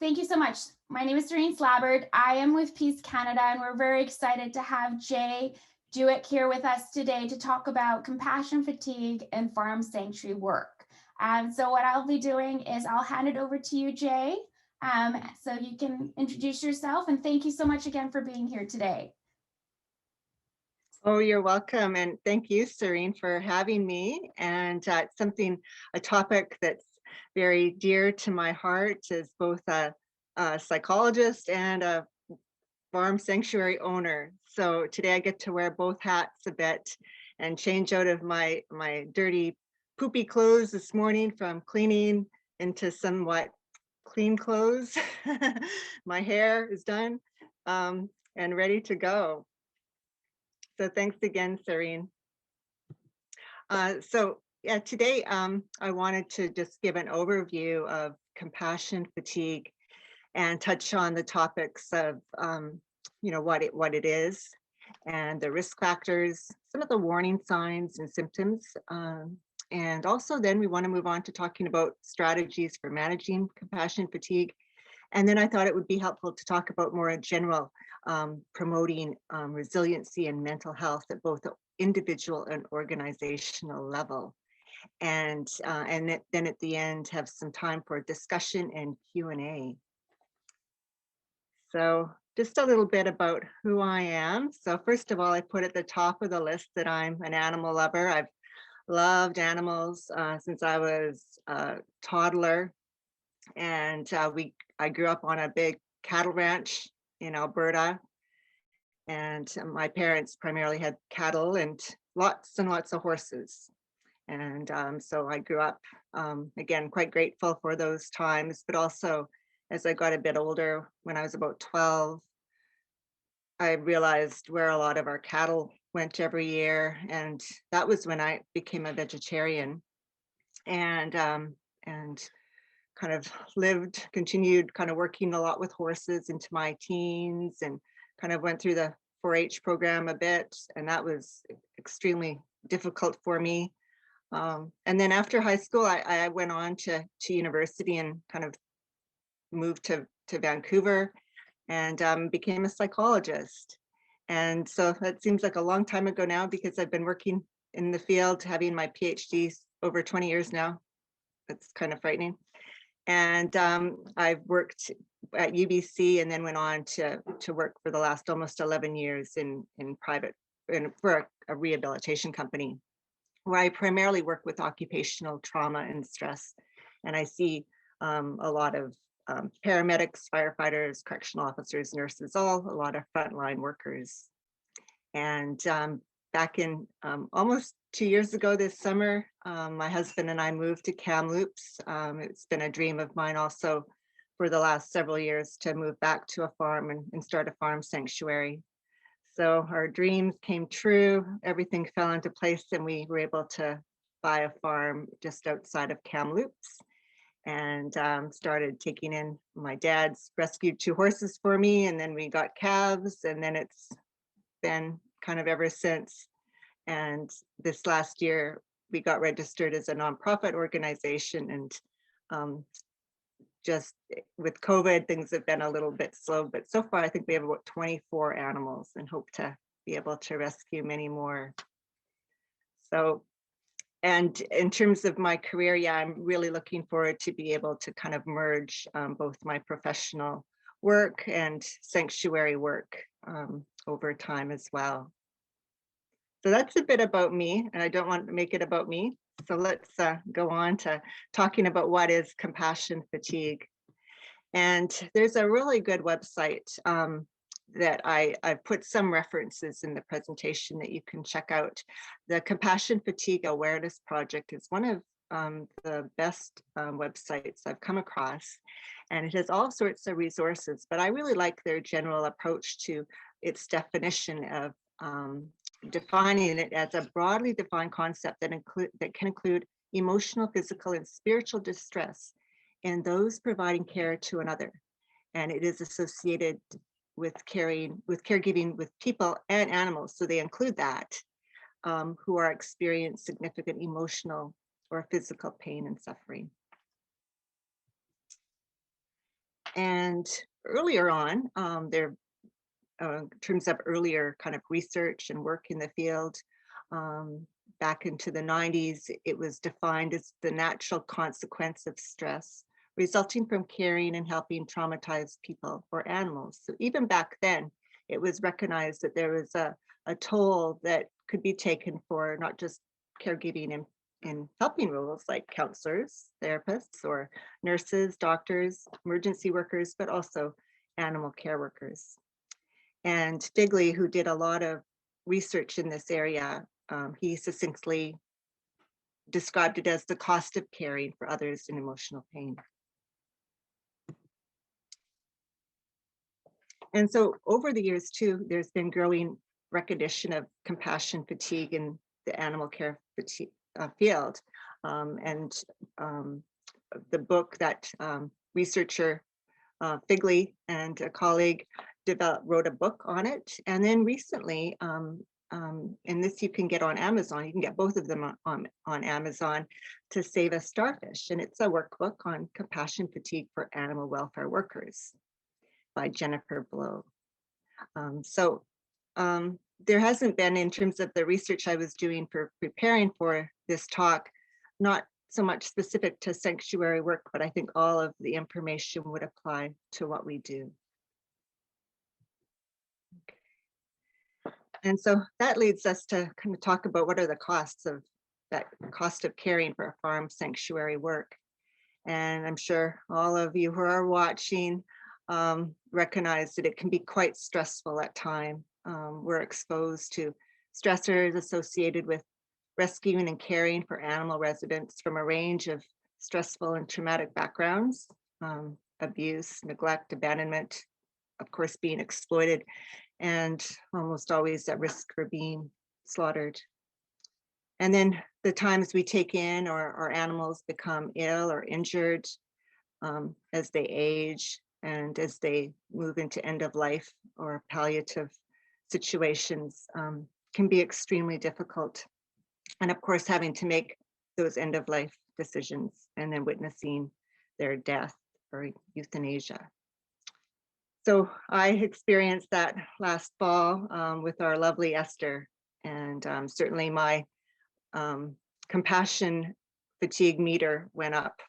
Thank you so much. My name is Doreen Slabbert. I am with P.E.A.C.E Canada, and we're very excited to have Jaye Dueck here with us today to talk about compassion fatigue and farm sanctuary work. So what I'll be doing is I'll hand it over to you, Jaye, so you can introduce yourself, and thank you so much again for being here today. Oh, you're welcome. And thank you, Serene, for having me. And it's a topic that's very dear to my heart as both a psychologist and a farm sanctuary owner. So today I get to wear both hats a bit and change out of my dirty, poopy clothes this morning from cleaning into somewhat clean clothes. My hair is done and ready to go. So thanks again, Serene. Today I wanted to just give an overview of compassion fatigue and touch on the topics of what it is and the risk factors, some of the warning signs and symptoms. And also then we want to move on to talking about strategies for managing compassion fatigue. And then I thought it would be helpful to talk about more in general, promoting resiliency and mental health at both the individual and organizational level. And then at the end, have some time for discussion and Q&A. So just a little bit about who I am. So first of all, I put at the top of the list that I'm an animal lover. I've loved animals since I was a toddler. And I grew up on a big cattle ranch in Alberta. And my parents primarily had cattle and lots of horses. And so I grew up, again, quite grateful for those times, but also as I got a bit older, when I was about 12, I realized where a lot of our cattle went every year. And that was when I became a vegetarian and kind of continued kind of working a lot with horses into my teens and kind of went through the 4-H program a bit. And that was extremely difficult for me. And then after high school, I went on to university and kind of moved to Vancouver and became a psychologist. And so that seems like a long time ago now because I've been working in the field, having my PhD over 20 years now. That's kind of frightening. And I've worked at UBC and then went on to work for the last almost 11 years in private for a rehabilitation company, where I primarily work with occupational trauma and stress. And I see a lot of paramedics, firefighters, correctional officers, nurses, a lot of frontline workers. And back in almost 2 years ago this summer, my husband and I moved to Kamloops. It's been a dream of mine also for the last several years to move back to a farm and start a farm sanctuary. So our dreams came true, everything fell into place, and we were able to buy a farm just outside of Kamloops and started taking in. My dad's rescued 2 horses for me, and then we got calves, and then it's been kind of ever since. And this last year, we got registered as a nonprofit organization, and just with COVID, things have been a little bit slow, but so far I think we have about 24 animals and hope to be able to rescue many more. So, and in terms of my career, yeah, I'm really looking forward to be able to kind of merge both my professional work and sanctuary work over time as well. So that's a bit about me, and I don't want to make it about me. So let's go on to talking about what is compassion fatigue. And there's a really good website that I've put some references in the presentation that you can check out. The Compassion Fatigue Awareness Project is one of the best websites I've come across, and it has all sorts of resources, but I really like their general approach to its definition of defining it as a broadly defined concept that can include emotional, physical, and spiritual distress in those providing care to another. And it is associated with caregiving with people and animals. So they include that, who are experiencing significant emotional or physical pain and suffering. And earlier on, in terms of earlier kind of research and work in the field, um, back into the 90s, it was defined as the natural consequence of stress resulting from caring and helping traumatized people or animals. So even back then, it was recognized that there was a toll that could be taken for not just caregiving and helping roles like counselors, therapists, or nurses, doctors, emergency workers, but also animal care workers. And Figley, who did a lot of research in this area, he succinctly described it as the cost of caring for others in emotional pain. And so over the years too, there's been growing recognition of compassion fatigue in the animal care fatigue, field. And the book that researcher Figley and a colleague wrote a book on it. And then recently, and this you can get on Amazon, you can get both of them on Amazon, To Save a Starfish. And it's a workbook on compassion fatigue for animal welfare workers by Jennifer Blow. There hasn't been, in terms of the research I was doing for preparing for this talk, not so much specific to sanctuary work, but I think all of the information would apply to what we do. And so that leads us to kind of talk about what are the costs of that cost of caring for farm sanctuary work. And I'm sure all of you who are watching recognize that it can be quite stressful at times. We're exposed to stressors associated with rescuing and caring for animal residents from a range of stressful and traumatic backgrounds, abuse, neglect, abandonment, of course, being exploited, and almost always at risk for being slaughtered. And then the times we take in or our animals become ill or injured as they age and as they move into end of life or palliative situations can be extremely difficult. And of course, having to make those end of life decisions and then witnessing their death or euthanasia. So I experienced that last fall with our lovely Esther, and certainly my compassion fatigue meter went up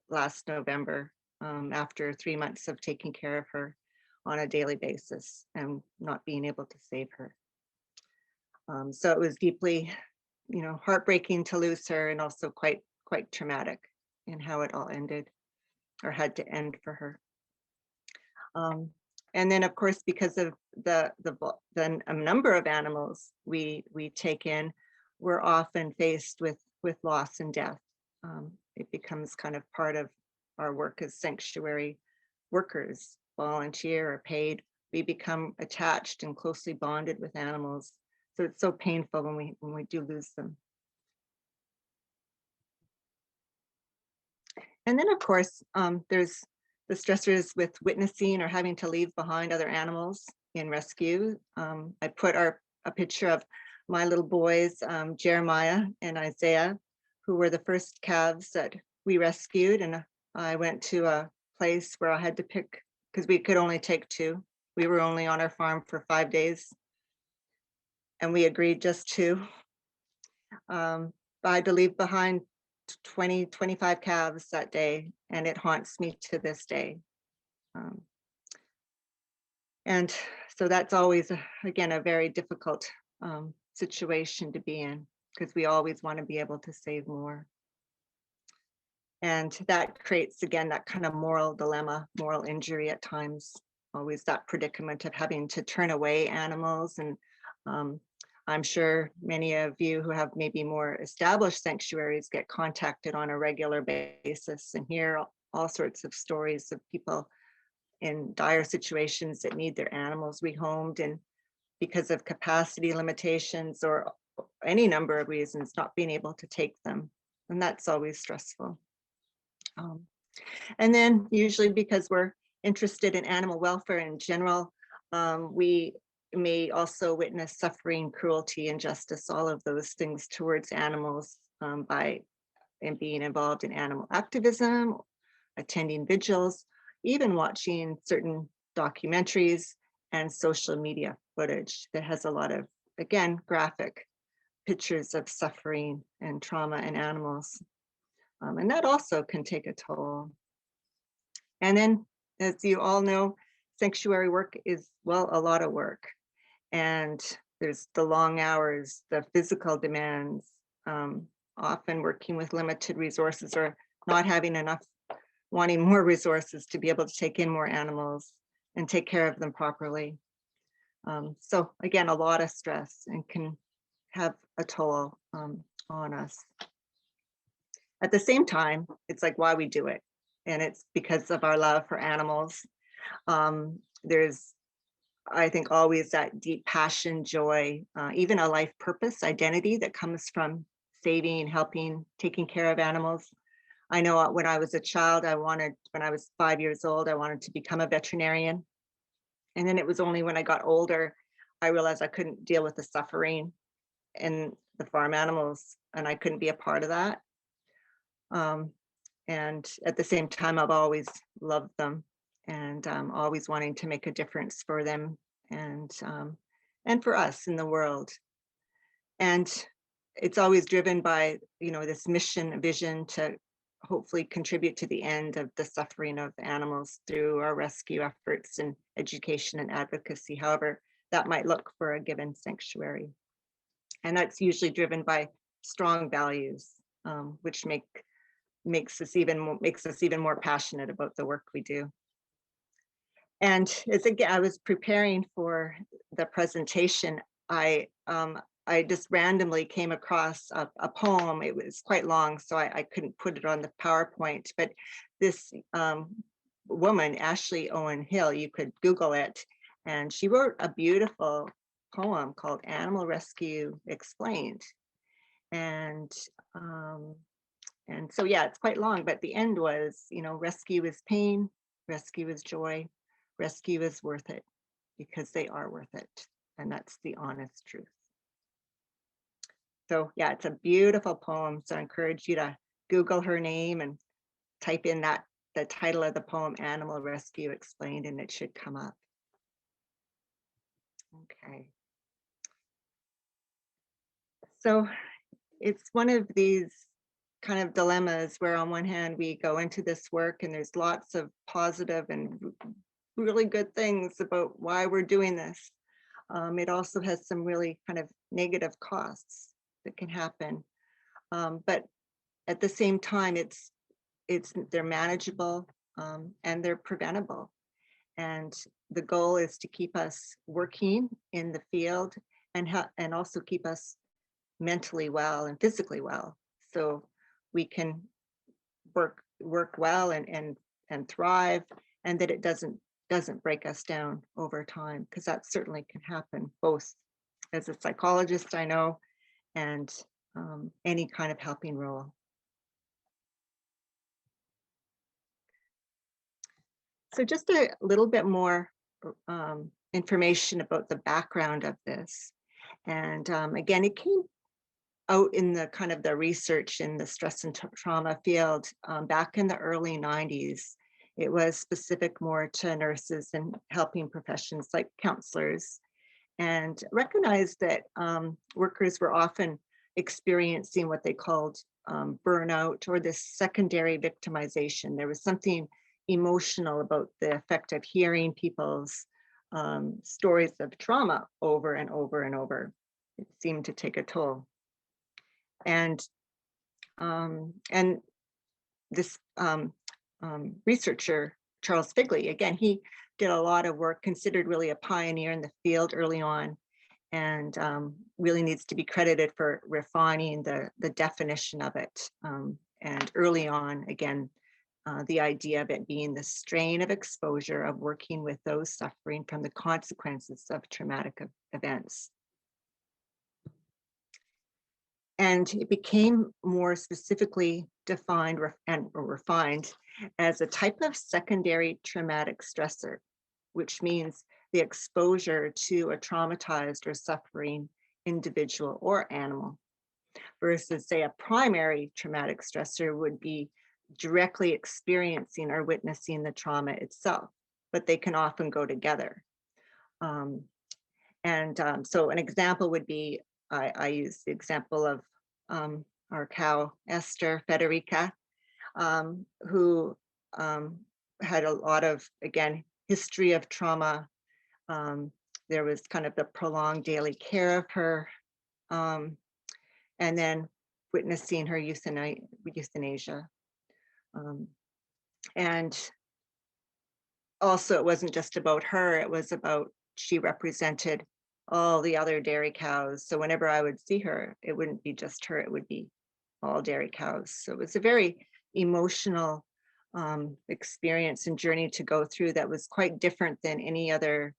last November after 3 months of taking care of her on a daily basis and not being able to save her. So it was deeply, heartbreaking to lose her, and also quite traumatic in how it all ended or had to end for her. And then, of course, because of the number of animals we take in, we're often faced with loss and death. It becomes kind of part of our work as sanctuary workers, volunteer or paid. We become attached and closely bonded with animals. So it's so painful when we do lose them. And then, of course, there's the stressors with witnessing or having to leave behind other animals in rescue. I put a picture of my little boys, Jeremiah and Isaiah, who were the first calves that we rescued. And I went to a place where I had to pick, because we could only take 2. We were only on our farm for 5 days. And we agreed just 2. I had to leave behind 25 calves that day, and it haunts me to this day. And so that's always, again, a very difficult situation to be in, because we always want to be able to save more. And that creates, again, that kind of moral dilemma, moral injury at times, always that predicament of having to turn away animals. And I'm sure many of you who have maybe more established sanctuaries get contacted on a regular basis and hear all sorts of stories of people in dire situations that need their animals rehomed, and because of capacity limitations or any number of reasons, not being able to take them. And that's always stressful. And then usually, because we're interested in animal welfare in general, we may also witness suffering, cruelty, injustice, all of those things towards animals by being involved in animal activism, attending vigils, even watching certain documentaries and social media footage that has a lot of, again, graphic pictures of suffering and trauma in animals. And that also can take a toll. And then, as you all know, sanctuary work is, well, a lot of work. And there's the long hours, the physical demands, often working with limited resources or not having enough, wanting more resources to be able to take in more animals and take care of them properly. So again, a lot of stress and can have a toll on us. At the same time, it's like why we do it. And it's because of our love for animals. There's, I think, always that deep passion, joy, even a life purpose, identity that comes from saving, helping, taking care of animals. I know when I was a child, when I was 5 years old, I wanted to become a veterinarian. And then it was only when I got older, I realized I couldn't deal with the suffering and the farm animals, and I couldn't be a part of that. And at the same time, I've always loved them and always wanting to make a difference for them and for us in the world. And it's always driven by, this mission, vision to hopefully contribute to the end of the suffering of animals through our rescue efforts and education and advocacy, however that might look for a given sanctuary. And that's usually driven by strong values, which makes us even more passionate about the work we do. And as again, I was preparing for the presentation, I just randomly came across a poem. It was quite long, so I couldn't put it on the PowerPoint, but this woman, Ashley Owen Hill, you could Google it, and she wrote a beautiful poem called Animal Rescue Explained. And so, yeah, it's quite long, but the end was, rescue is pain, rescue is joy, rescue is worth it because they are worth it. And that's the honest truth. So yeah, it's a beautiful poem. So I encourage you to Google her name and type in the title of the poem, Animal Rescue Explained, and it should come up. Okay. So it's one of these kind of dilemmas where on one hand we go into this work and there's lots of positive and really good things about why we're doing this. It also has some really kind of negative costs that can happen. But at the same time, they're manageable and they're preventable. And the goal is to keep us working in the field and also keep us mentally well and physically well, so we can work well and thrive, and that it doesn't break us down over time, because that certainly can happen, both as a psychologist, I know, and any kind of helping role. So just a little bit more information about the background of this. And again, it came out in the kind of the research in the stress and trauma field back in the early 90s. It was specific more to nurses and helping professions like counselors, and recognized that workers were often experiencing what they called burnout, or this secondary victimization. There was something emotional about the effect of hearing people's stories of trauma over and over and over. It seemed to take a toll. And this researcher, Charles Figley, again, he did a lot of work, considered really a pioneer in the field early on, and really needs to be credited for refining the definition of it. And early on, again, the idea of it being the strain of exposure of working with those suffering from the consequences of traumatic events. And it became more specifically defined and refined as a type of secondary traumatic stressor, which means the exposure to a traumatized or suffering individual or animal, versus, say, a primary traumatic stressor would be directly experiencing or witnessing the trauma itself, but they can often go together. So an example would be, I use the example of our cow, Esther Federica, who had a lot of, again, history of trauma. There was kind of the prolonged daily care of her, and then witnessing her euthanasia. And also, it wasn't just about her, it was about, she represented all the other dairy cows. So whenever I would see her, it wouldn't be just her, it would be all dairy cows. So it was a very emotional experience and journey to go through that was quite different than any other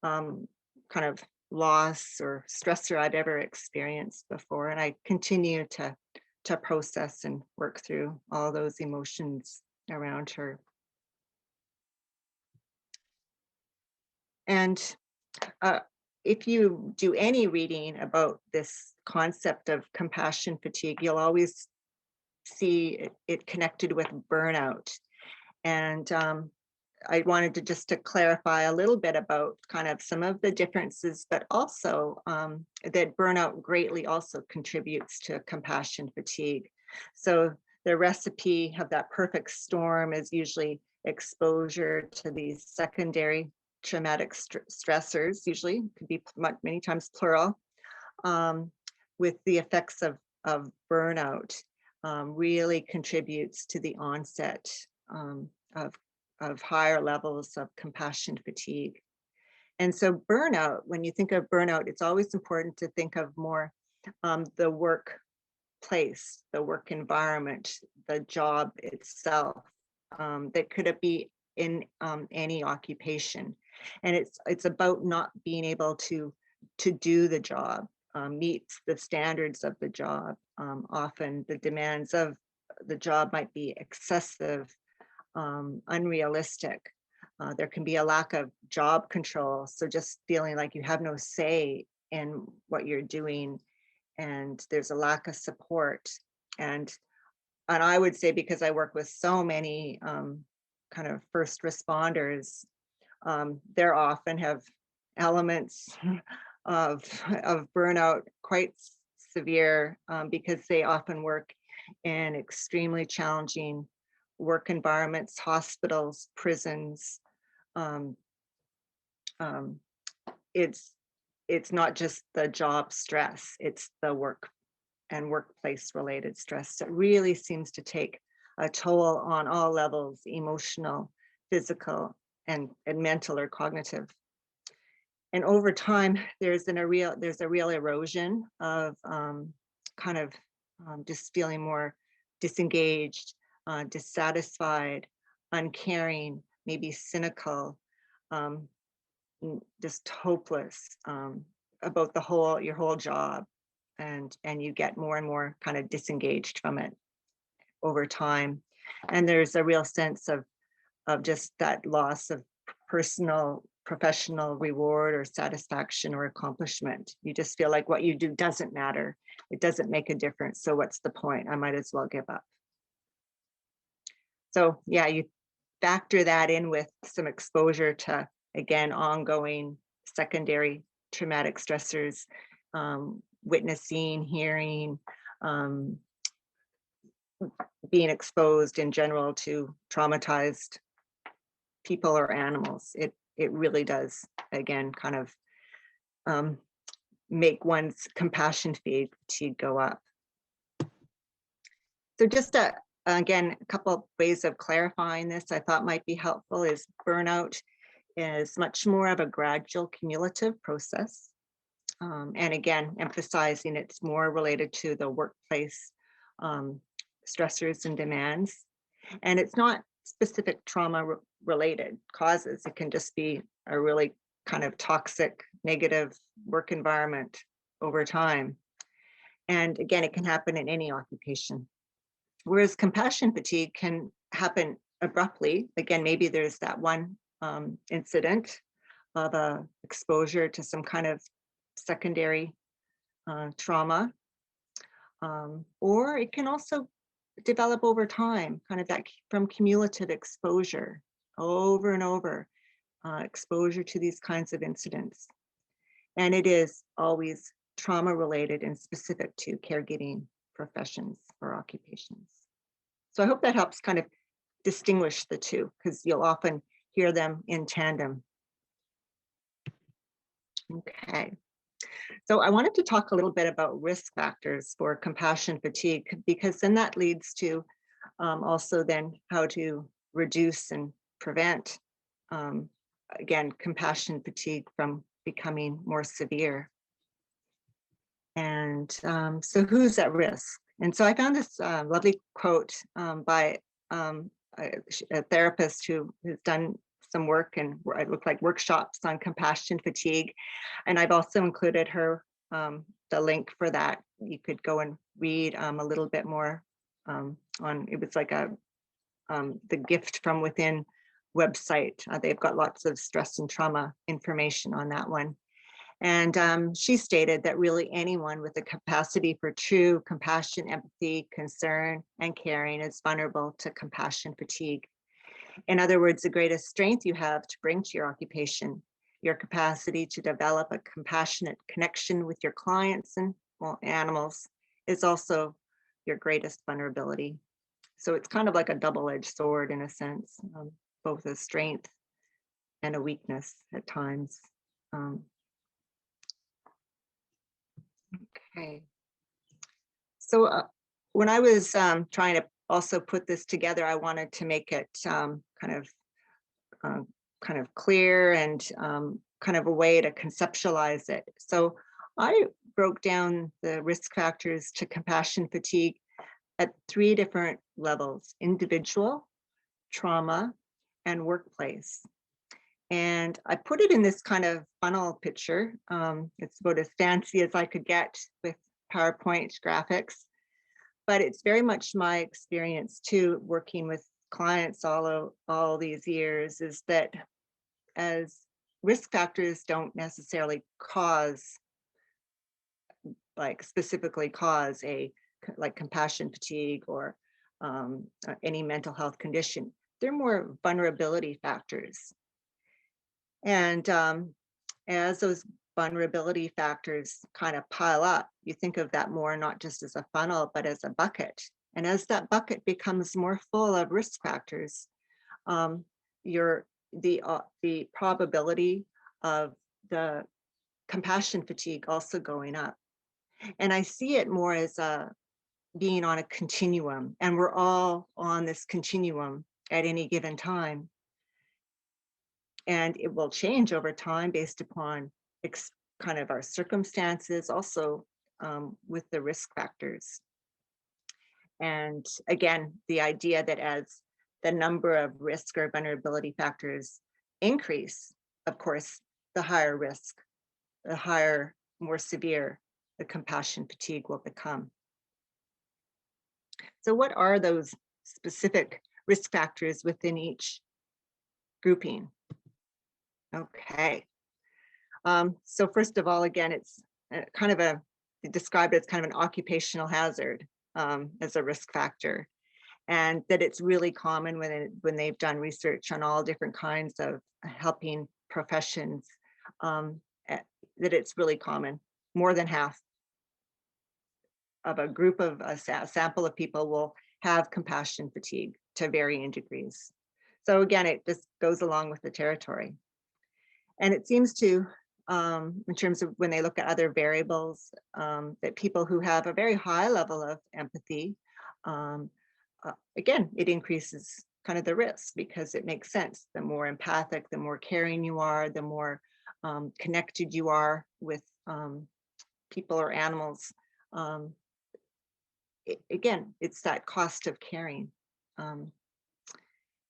kind of loss or stressor I've ever experienced before. And I continue to process and work through all those emotions around her. And if you do any reading about this concept of compassion fatigue, you'll always see it connected with burnout. And I wanted to clarify a little bit about kind of some of the differences, but also that burnout greatly also contributes to compassion fatigue. So the recipe of that perfect storm is usually exposure to these secondary traumatic stressors, usually could be many times plural, with the effects of burnout, really contributes to the onset of higher levels of compassion fatigue. And so burnout, when you think of burnout, it's always important to think of more the workplace, the work environment, the job itself. That could be in any occupation. And it's about not being able to do the job, meet the standards of the job. Often the demands of the job might be excessive, unrealistic. There can be a lack of job control. So just feeling like you have no say in what you're doing, and there's a lack of support. And I would say, because I work with so many kind of first responders, there often have elements of burnout quite severe, because they often work in extremely challenging work environments, hospitals, prisons. It's not just the job stress, it's the work and workplace related stress that really seems to take a toll on all levels: emotional, physical, and mental or cognitive. And over time, there's a real erosion of just feeling more disengaged, dissatisfied, uncaring, maybe cynical, just hopeless about your whole job. And you get more and more kind of disengaged from it over time. And there's a real sense of just that loss of personal, professional reward or satisfaction or accomplishment. You just feel like what you do doesn't matter. It doesn't make a difference. So what's the point? I might as well give up. So yeah, you factor that in with some exposure to, again, ongoing secondary traumatic stressors, witnessing, hearing, being exposed in general to traumatized people or animals. It really does, again, kind of make one's compassion fatigue go up. So just again, a couple ways of clarifying this I thought might be helpful is burnout is much more of a gradual cumulative process. And again, emphasizing it's more related to the workplace stressors and demands. And it's not specific trauma related causes. It can just be a really kind of toxic, negative work environment over time. And again, it can happen in any occupation. Whereas compassion fatigue can happen abruptly. Again, maybe there's that one incident of exposure to some kind of secondary trauma, or it can also develop over time, kind of that from cumulative exposure, over and over, exposure to these kinds of incidents. And it is always trauma related and specific to caregiving professions or occupations. So I hope that helps kind of distinguish the two, because you'll often hear them in tandem. Okay. So I wanted to talk a little bit about risk factors for compassion fatigue, because then that leads to also then how to reduce and prevent, again, compassion fatigue from becoming more severe. And so who's at risk? And so I found this lovely quote by a therapist who has done some work and it looked like workshops on compassion fatigue. And I've also included her, the link for that. You could go and read a little bit more on, it was like the Gift from Within website. They've got lots of stress and trauma information on that one. And she stated that really anyone with the capacity for true compassion, empathy, concern, and caring is vulnerable to compassion fatigue. In other words, the greatest strength you have to bring to your occupation, your capacity to develop a compassionate connection with your clients and, well, animals, is also your greatest vulnerability. So it's kind of like a double-edged sword in a sense, both a strength and a weakness at times. Okay. So when I was trying to also put this together, I wanted to make it kind of clear and kind of a way to conceptualize it. So I broke down the risk factors to compassion fatigue at 3 different levels: individual, trauma, and workplace. And I put it in this kind of funnel picture. It's about as fancy as I could get with PowerPoint graphics, but it's very much my experience too, working with clients all these years, is that as risk factors don't necessarily specifically cause like compassion fatigue or any mental health condition. They're more vulnerability factors. And as those vulnerability factors kind of pile up, you think of that more not just as a funnel, but as a bucket. And as that bucket becomes more full of risk factors, the probability of the compassion fatigue also going up. And I see it more as being on a continuum, and we're all on this continuum at any given time. And it will change over time based upon kind of our circumstances, also with the risk factors. And again, the idea that as the number of risk or vulnerability factors increase, of course, the higher risk, the higher, more severe the compassion fatigue will become. So what are those specific risk factors within each grouping? Okay. So first of all, again, it's kind of described as kind of an occupational hazard as a risk factor, and that it's really common when they've done research on all different kinds of helping professions, that it's really common. More than half of a group of a sample of people will have compassion fatigue to varying degrees. So again, it just goes along with the territory. And it seems to, in terms of when they look at other variables, that people who have a very high level of empathy, again, it increases kind of the risk, because it makes sense. The more empathic, the more caring you are, the more connected you are with people or animals. Again, it's that cost of caring.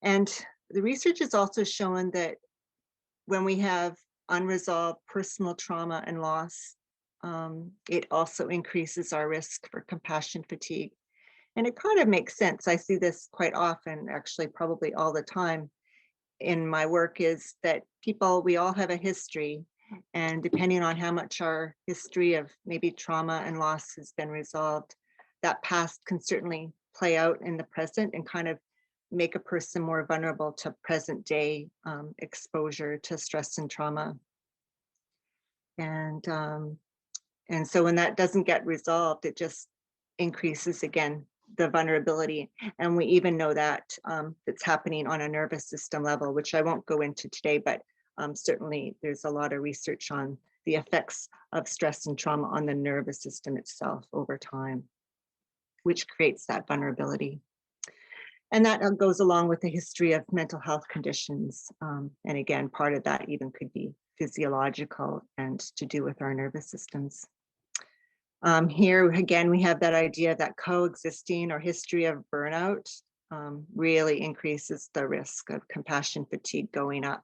And the research has also shown that when we have unresolved personal trauma and loss, it also increases our risk for compassion fatigue. And it kind of makes sense. I see this quite often, actually, probably all the time in my work, is that we all have a history. And depending on how much our history of maybe trauma and loss has been resolved, that past can certainly play out in the present and kind of make a person more vulnerable to present day exposure to stress and trauma. And so when that doesn't get resolved, it just increases again the vulnerability. And we even know that it's happening on a nervous system level, which I won't go into today, but certainly there's a lot of research on the effects of stress and trauma on the nervous system itself over time, which creates that vulnerability. And that goes along with the history of mental health conditions. And again, part of that even could be physiological and to do with our nervous systems. Here again, we have that idea that coexisting or history of burnout really increases the risk of compassion fatigue going up.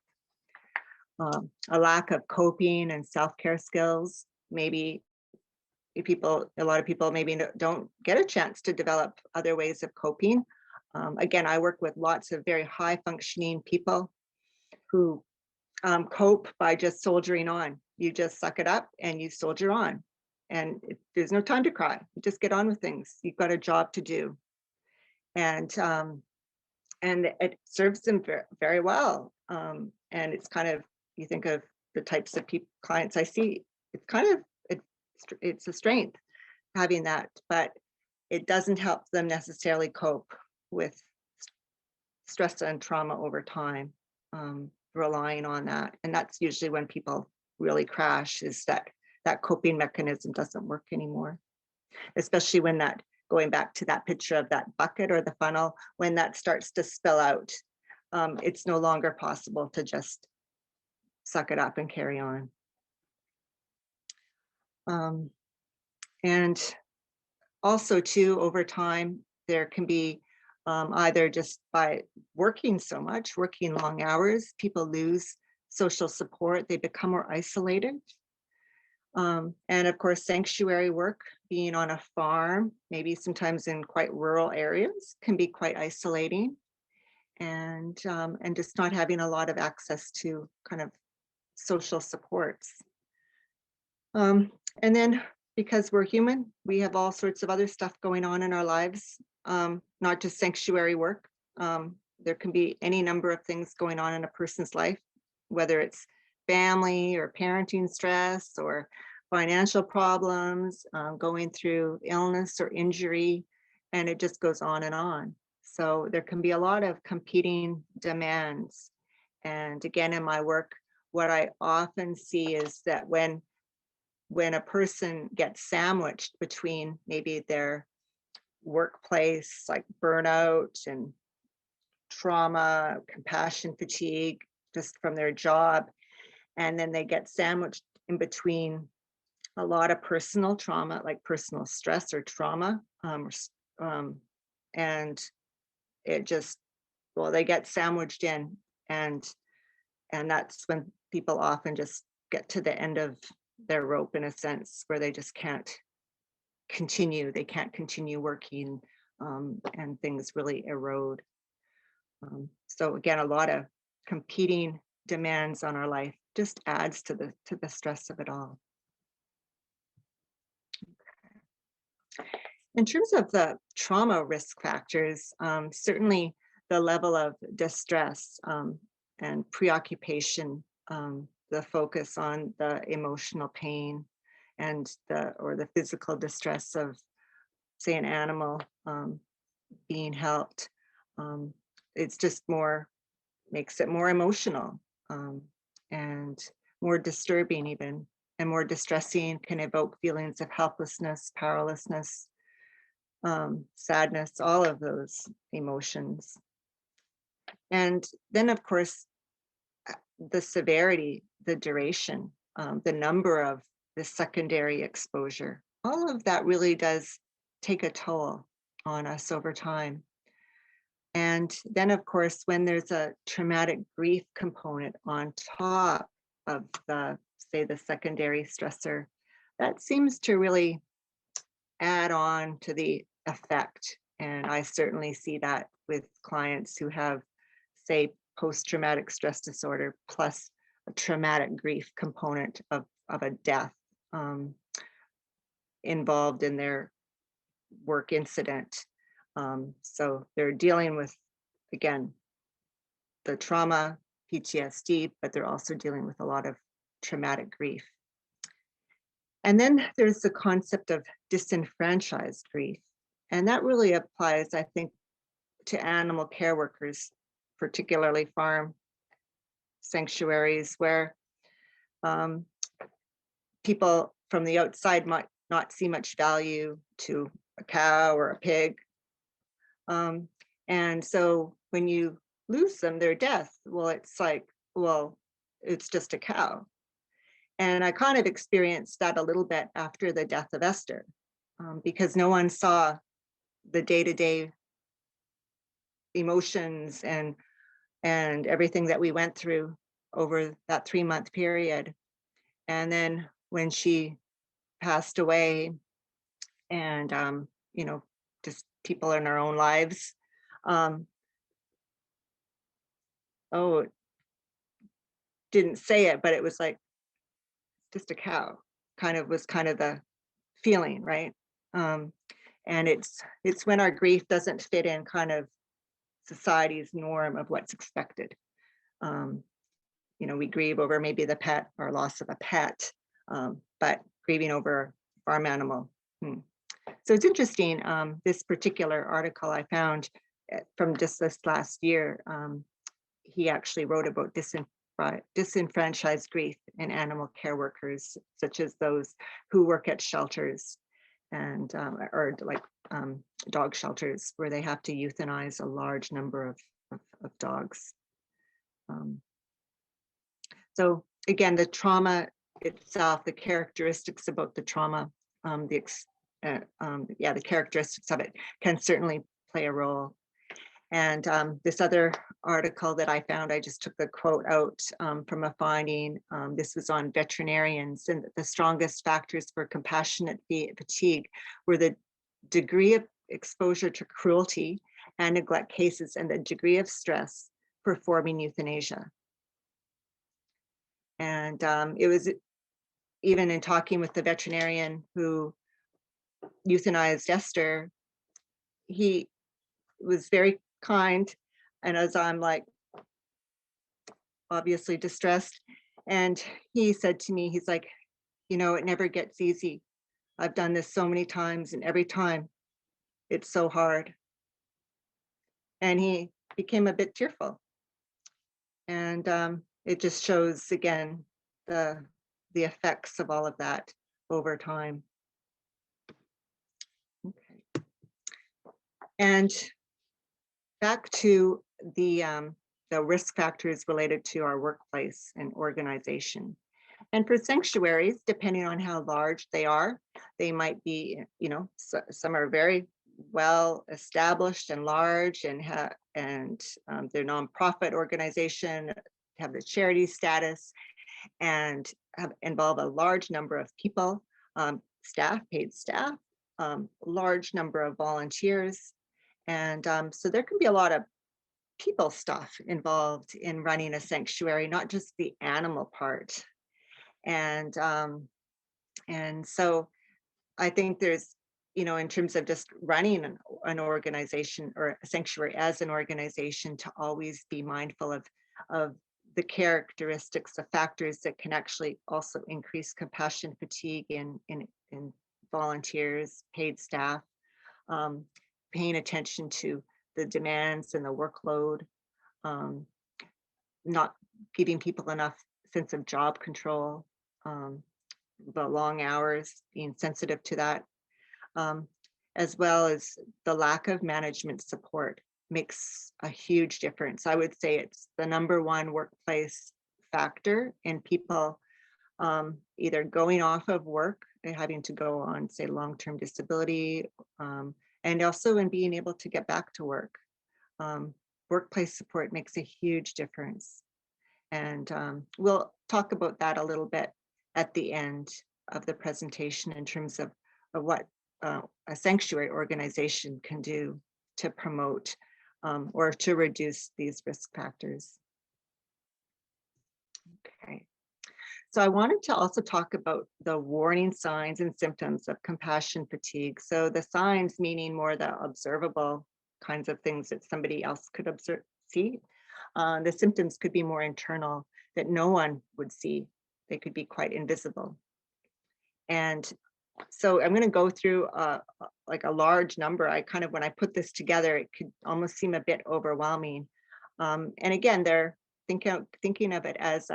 A lack of coping and self-care skills, maybe a lot of people maybe don't get a chance to develop other ways of coping. Again, I work with lots of very high functioning people who cope by just soldiering on. You just suck it up and you soldier on. And there's no time to cry. You just get on with things. You've got a job to do. And it serves them very, very well. And it's kind of, you think of the types of clients I see, it's kind of, it's a strength having that, but it doesn't help them necessarily cope with stress and trauma over time, relying on that. And that's usually when people really crash, is that coping mechanism doesn't work anymore, especially when that, going back to that picture of that bucket or the funnel, when that starts to spill out, it's no longer possible to just suck it up and carry on. And also too, over time, there can be either just by working so much, working long hours, people lose social support, they become more isolated. And of course, sanctuary work, being on a farm, maybe sometimes in quite rural areas, can be quite isolating, and just not having a lot of access to kind of social supports. And then because we're human, we have all sorts of other stuff going on in our lives, not just sanctuary work. There can be any number of things going on in a person's life, whether it's family or parenting stress or financial problems, going through illness or injury, and it just goes on and on. So there can be a lot of competing demands. And again, in my work, what I often see is that when a person gets sandwiched between maybe their workplace, like burnout and trauma, compassion fatigue, just from their job, and then they get sandwiched in between a lot of personal trauma, like personal stress or trauma, and it just, well, they get sandwiched in, and that's when people often just get to the end of their rope, in a sense, where they just can't continue. They can't continue working, and things really erode. So again, a lot of competing demands on our life just adds to the stress of it all. In terms of the trauma risk factors, certainly the level of distress and preoccupation, the focus on the emotional pain and the physical distress of, say, an animal being helped, it's just makes it more emotional, and more disturbing even, and more distressing, can evoke feelings of helplessness, powerlessness, sadness, all of those emotions. And then of course, the severity, the duration, the number of the secondary exposure, all of that really does take a toll on us over time. And then of course, when there's a traumatic grief component on top of say the secondary stressor, that seems to really add on to the effect. And I certainly see that with clients who have, say, post-traumatic stress disorder plus a traumatic grief component of a death involved in their work incident. So they're dealing with, again, the trauma, PTSD, but they're also dealing with a lot of traumatic grief. And then there's the concept of disenfranchised grief. And that really applies, I think, to animal care workers, particularly farm sanctuaries, where um, people from the outside might not see much value to a cow or a pig. And so when you lose them, their death, well, it's like, well, it's just a cow. And I kind of experienced that a little bit after the death of Esther, because no one saw the day-to-day emotions and everything that we went through over that 3-month period. And then when she passed away, and you know, just people in our own lives, oh, didn't say it, but it was like just a cow, kind of the feeling, right? And it's when our grief doesn't fit in kind of society's norm of what's expected. You know, we grieve over maybe the pet or loss of a pet, but grieving over a farm animal. So it's interesting. This particular article I found from just this last year, he actually wrote about disenfranchised grief in animal care workers, such as those who work at shelters and or like dog shelters, where they have to euthanize a large number of dogs. So again, the trauma itself, the characteristics about the trauma, the characteristics of it can certainly play a role. And this other article that I found, I just took the quote out from a finding. This was on veterinarians, and the strongest factors for compassionate fatigue were the degree of exposure to cruelty and neglect cases and the degree of stress performing euthanasia. And it was even in talking with the veterinarian who euthanized Esther, he was very kind. And as I'm like, obviously distressed, and he said to me, he's like, you know, it never gets easy. I've done this so many times, and every time it's so hard. And he became a bit tearful. And it just shows again the effects of all of that over time. Okay. And back to the risk factors related to our workplace and organization. And for sanctuaries, depending on how large they are, they might be, you know, some are very well established and large, and they're nonprofit organization, have the charity status, and involve a large number of people, staff, paid staff, large number of volunteers. And so there can be a lot of people stuff involved in running a sanctuary, not just the animal part. And so I think there's, you know, in terms of just running an organization or a sanctuary as an organization, to always be mindful of the characteristics, the factors that can actually also increase compassion fatigue in volunteers, paid staff, paying attention to the demands and the workload, not giving people enough sense of job control, the long hours, being sensitive to that, as well as the lack of management support makes a huge difference. I would say it's the #1 workplace factor in people either going off of work and having to go on, say, long-term disability, and also in being able to get back to work. Workplace support makes a huge difference. And we'll talk about that a little bit at the end of the presentation in terms of what a sanctuary organization can do to promote or to reduce these risk factors. Okay. So I wanted to also talk about the warning signs and symptoms of compassion fatigue. So the signs meaning more the observable kinds of things that somebody else could see. The symptoms could be more internal that no one would see. They could be quite invisible. And so I'm going to go through like a large number. I kind of, when I put this together, it could almost seem a bit overwhelming. And again, they're thinking of it as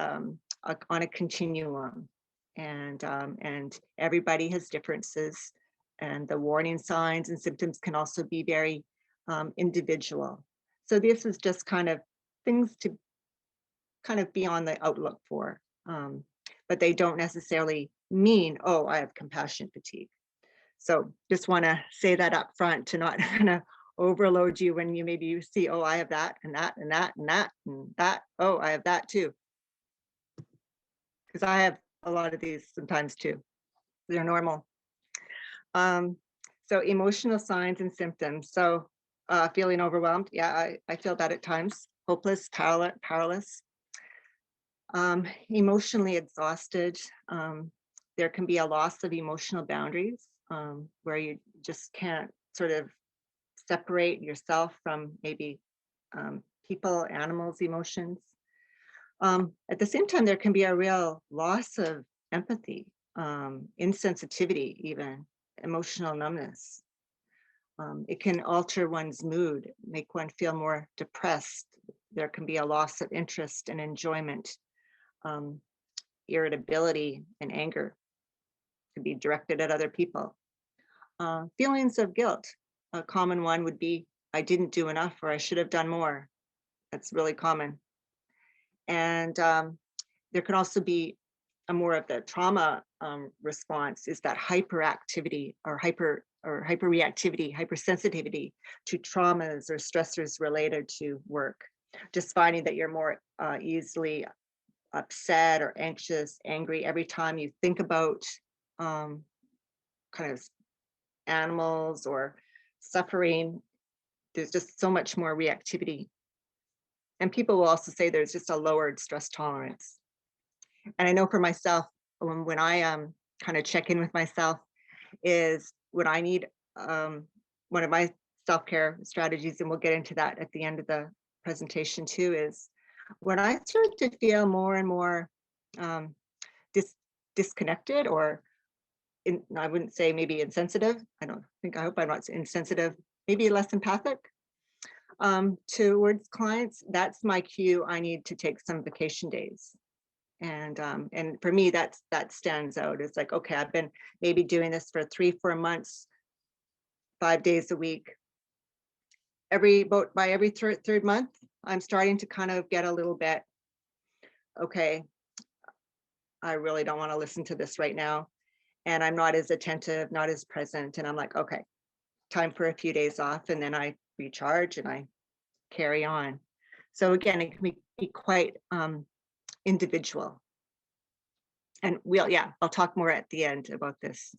on a continuum, and everybody has differences, and the warning signs and symptoms can also be very individual. So this is just kind of things to kind of be on the outlook for, but they don't necessarily mean, oh, I have compassion fatigue. So just want to say that up front to not kind of overload you when you see, oh, I have that and that and that and that and that. Oh, I have that too. Because I have a lot of these sometimes too. They're normal. So emotional signs and symptoms. So feeling overwhelmed. Yeah, I feel that at times. Hopeless, powerless. Emotionally exhausted. There can be a loss of emotional boundaries, where you just can't sort of separate yourself from maybe people, animals, emotions. At the same time, there can be a real loss of empathy, insensitivity, even emotional numbness. It can alter one's mood, make one feel more depressed. There can be a loss of interest and enjoyment, irritability and anger to be directed at other people. Feelings of guilt. A common one would be, I didn't do enough or I should have done more. That's really common. And there can also be a more of the trauma response is that hyperactivity or hyperreactivity, hypersensitivity to traumas or stressors related to work. Just finding that you're more easily upset or anxious, angry every time you think about kind of animals or suffering. There's just so much more reactivity. And people will also say there's just a lowered stress tolerance. And I know for myself, when I kind of check in with myself, is when I need one of my self-care strategies, and we'll get into that at the end of the presentation too, is when I start to feel more and more disconnected, or I wouldn't say maybe insensitive. I hope I'm not insensitive, maybe less empathic towards clients. That's my cue. I need to take some vacation days. And for me, that stands out. It's like, okay, I've been maybe doing this for 3-4 months, 5 days a week. By every third month, I'm starting to kind of get a little bit, okay, I really don't want to listen to this right now. And I'm not as attentive, not as present. And I'm like, okay, time for a few days off. And then I recharge and I carry on. So again, it can be quite individual. And I'll talk more at the end about this.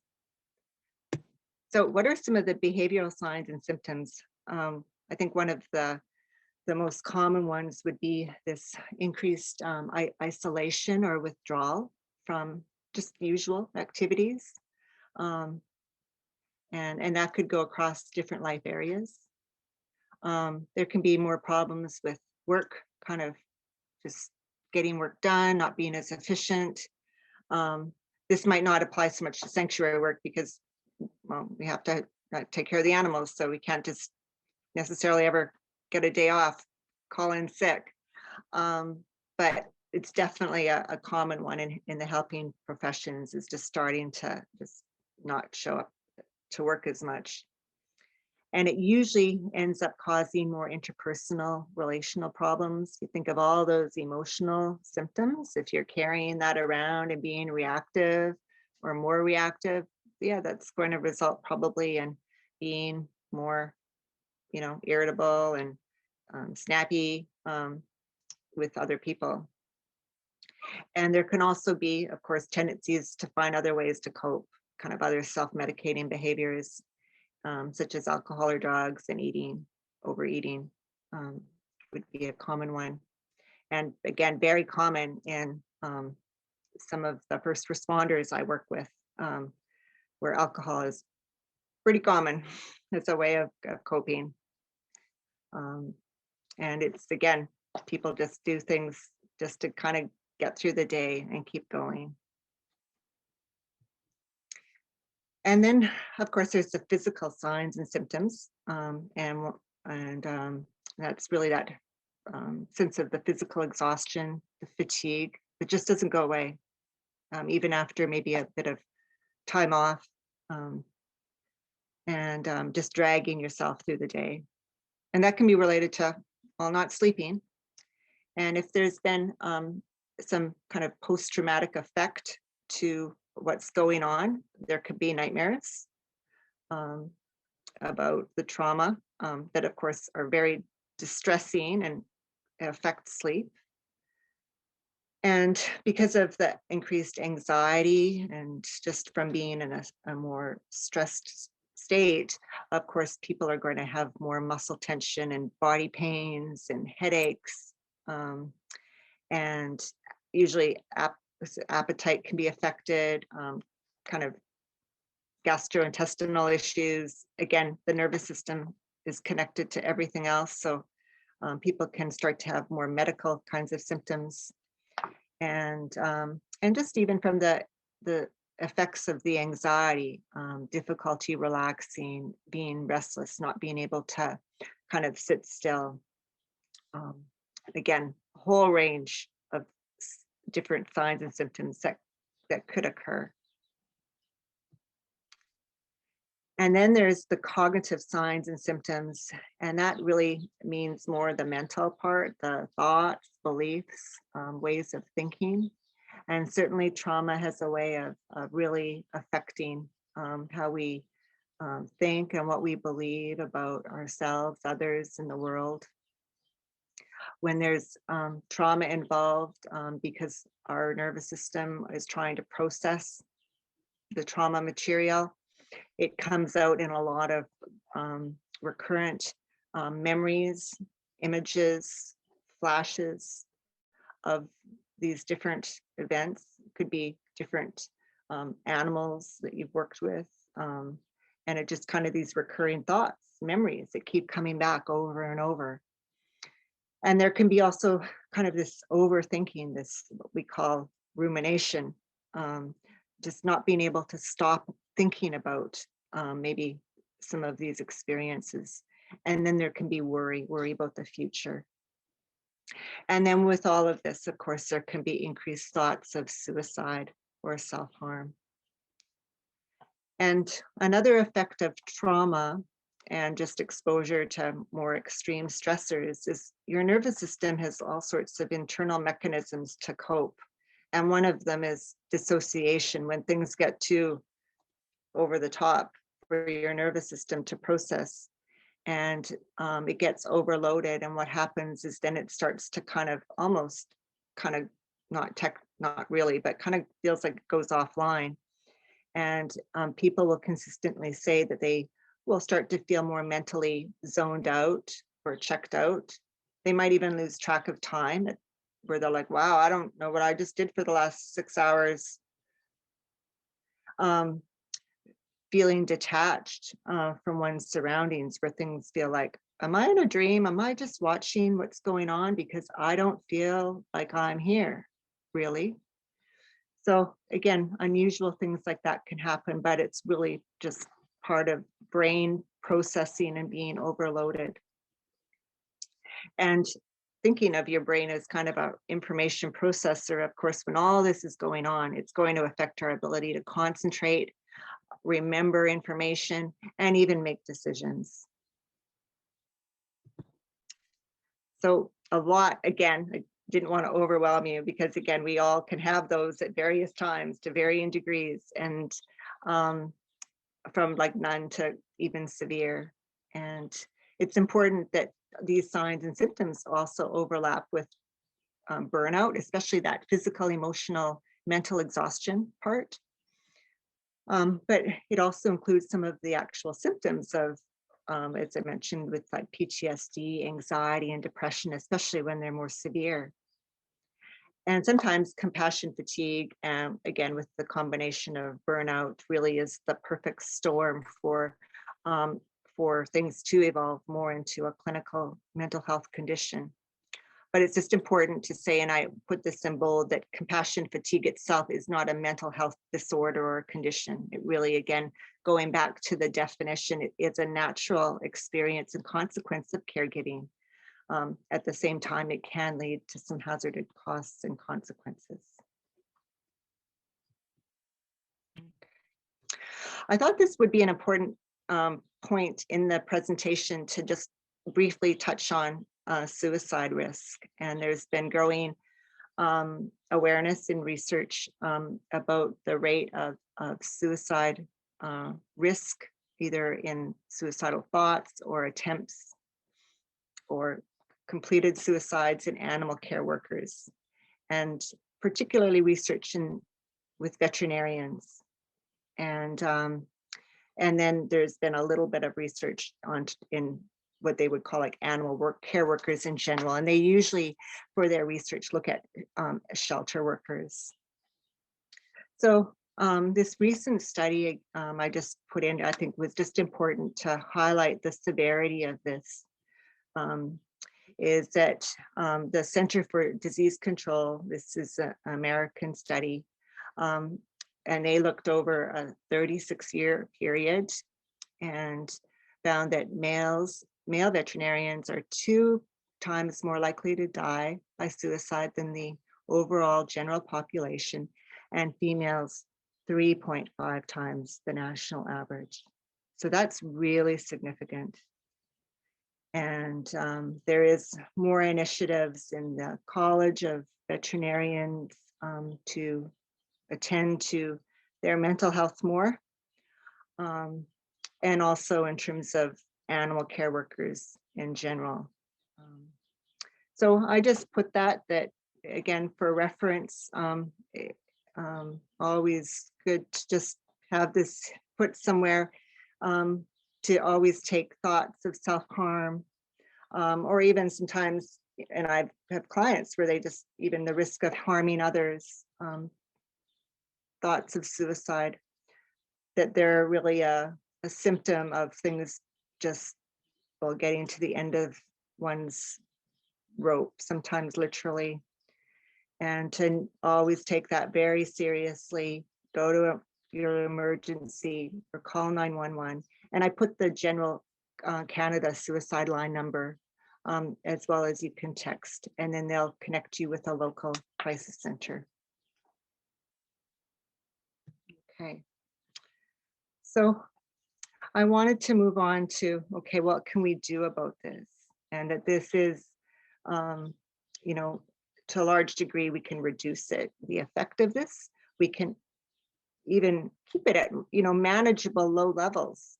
So what are some of the behavioral signs and symptoms? I think one of the most common ones would be this increased isolation or withdrawal from just usual activities. And that could go across different life areas. There can be more problems with work, kind of just getting work done, not being as efficient. This might not apply so much to sanctuary work because, well, we have to take care of the animals, so we can't just necessarily ever get a day off, call in sick. But it's definitely a common one in the helping professions, is just starting to just not show up to work as much. And it usually ends up causing more interpersonal relational problems. You think of all those emotional symptoms, if you're carrying that around and being reactive or more reactive, that's going to result probably in being more, irritable and snappy with other people. And there can also be, of course, tendencies to find other ways to cope, kind of other self-medicating behaviors, such as alcohol or drugs, and overeating would be a common one. And again, very common in some of the first responders I work with, where alcohol is pretty common as a way of coping. And it's, again, people just do things just to kind of get through the day and keep going. And then, of course, there's the physical signs and symptoms, and that's really that sense of the physical exhaustion, the fatigue that just doesn't go away, even after maybe a bit of time off, and just dragging yourself through the day. And that can be related to, well, not sleeping. And if there's been some kind of post-traumatic effect to what's going on, there could be nightmares about the trauma that, of course, are very distressing and affect sleep. And because of the increased anxiety and just from being in a more stressed state, of course, people are going to have more muscle tension and body pains and headaches. And usually appetite can be affected, kind of gastrointestinal issues. Again, the nervous system is connected to everything else. So people can start to have more medical kinds of symptoms. And just even from the effects of the anxiety, difficulty relaxing, being restless, not being able to kind of sit still. Again, a whole range of different signs and symptoms that could occur. And then there's the cognitive signs and symptoms, and that really means more the mental part, the thoughts, beliefs, ways of thinking. And certainly trauma has a way of really affecting how we think and what we believe about ourselves, others, in the world. When there's trauma involved, because our nervous system is trying to process the trauma material, it comes out in a lot of recurrent memories, images, flashes of these different events. Could be different animals that you've worked with, and it just kind of these recurring thoughts, memories that keep coming back over and over. And there can be also kind of this overthinking, this what we call rumination, just not being able to stop thinking about maybe some of these experiences. And then there can be worry about the future. And then with all of this, of course, there can be increased thoughts of suicide or self-harm. And another effect of trauma and just exposure to more extreme stressors is your nervous system has all sorts of internal mechanisms to cope. And one of them is dissociation, when things get too over the top for your nervous system to process, and it gets overloaded. And what happens is then it starts to kind of almost kind of not really, but kind of feels like it goes offline. And people will consistently say that they will start to feel more mentally zoned out or checked out. They might even lose track of time, where they're like, wow, I don't know what I just did for the last 6 hours. Feeling detached from one's surroundings, where things feel like, am I in a dream? Am I just watching what's going on? Because I don't feel like I'm here, really. So again, unusual things like that can happen, but it's really just part of brain processing and being overloaded. And thinking of your brain as kind of an information processor, of course, when all this is going on, it's going to affect our ability to concentrate, remember information, and even make decisions. So a lot, again, I didn't want to overwhelm you, because again, we all can have those at various times to varying degrees, and from like none to even severe. And it's important that these signs and symptoms also overlap with burnout, especially that physical, emotional, mental exhaustion part. But it also includes some of the actual symptoms of, as I mentioned, with like PTSD, anxiety, and depression, especially when they're more severe. And sometimes compassion fatigue, again, with the combination of burnout, really is the perfect storm for things to evolve more into a clinical mental health condition. But it's just important to say, and I put this in bold, that compassion fatigue itself is not a mental health disorder or condition. It really, again, going back to the definition, it's a natural experience and consequence of caregiving. At the same time, it can lead to some hazarded costs and consequences. I thought this would be an important point in the presentation to just briefly touch on suicide risk. And there's been growing awareness in research about the rate of suicide risk, either in suicidal thoughts or attempts or completed suicides in animal care workers, and particularly research with veterinarians. And then there's been a little bit of research in what they would call like animal care workers in general. And they usually, for their research, look at shelter workers. So this recent study I just put in, I think was just important to highlight the severity of this, is that the Center for Disease Control, this is an American study, and they looked over a 36-year period and found that male veterinarians are 2 times more likely to die by suicide than the overall general population, and females 3.5 times the national average. So that's really significant. And there is more initiatives in the College of Veterinarians to attend to their mental health more, and also in terms of animal care workers in general. So I just put that again, for reference, always good to just have this put somewhere, to always take thoughts of self-harm, or even sometimes, and I've had clients where they just, even the risk of harming others, thoughts of suicide, that they're really a symptom of things just, well, getting to the end of one's rope, sometimes literally. And to always take that very seriously, go to your emergency or call 911. And I put the general Canada suicide line number, as well as you can text, and then they'll connect you with a local crisis center. Okay. So I wanted to move on to, okay, what can we do about this? And that this is, you know, to a large degree, we can reduce the effect of this. We can even keep it at, manageable low levels.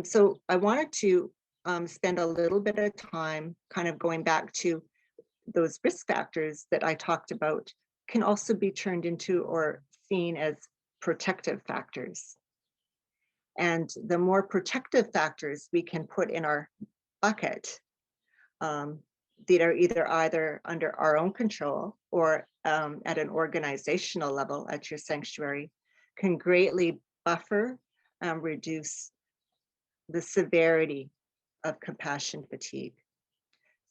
So I wanted to spend a little bit of time kind of going back to those risk factors that I talked about can also be turned into or seen as protective factors. And the more protective factors we can put in our bucket, that are either under our own control or at an organizational level at your sanctuary, can greatly buffer and reduce the severity of compassion fatigue.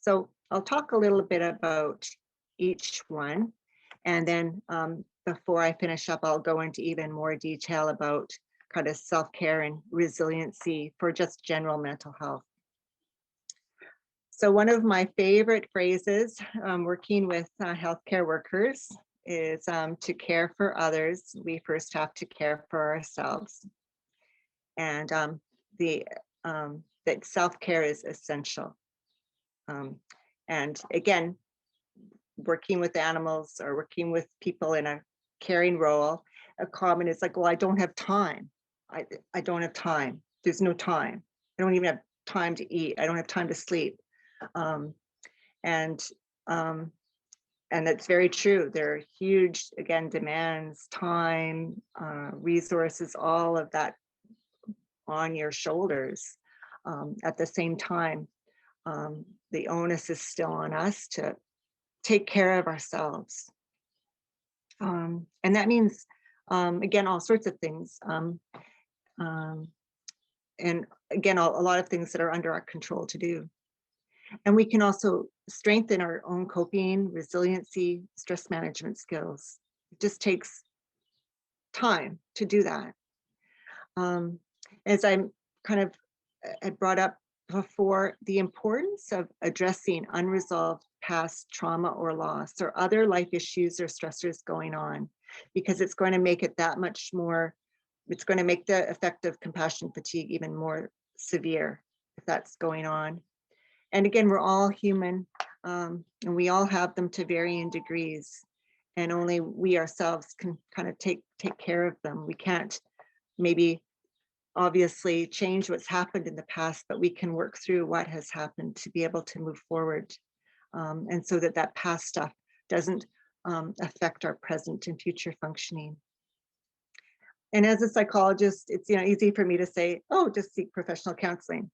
So I'll talk a little bit about each one. And then before I finish up, I'll go into even more detail about kind of self-care and resiliency for just general mental health. So one of my favorite phrases working with healthcare workers is to care for others, we first have to care for ourselves. And that self-care is essential. And again, working with animals or working with people in a caring role, a common is like, well, I don't have time. I don't have time. There's no time. I don't even have time to eat. I don't have time to sleep. And that's very true. There are huge, again, demands, time, resources, all of that on your shoulders. At the same time, the onus is still on us to take care of ourselves. And that means, again, all sorts of things. And again, a lot of things that are under our control to do. And we can also strengthen our own coping, resiliency, stress management skills. It just takes time to do that. As I'm kind of had brought up before, the importance of addressing unresolved past trauma or loss or other life issues or stressors going on, because it's going to make it that much more, it's going to make the effect of compassion fatigue even more severe if that's going on. And again, we're all human, and we all have them to varying degrees, and only we ourselves can kind of take care of them. We can't maybe obviously change what's happened in the past, but we can work through what has happened to be able to move forward, and so that past stuff doesn't affect our present and future functioning. And as a psychologist, it's easy for me to say, oh, just seek professional counseling.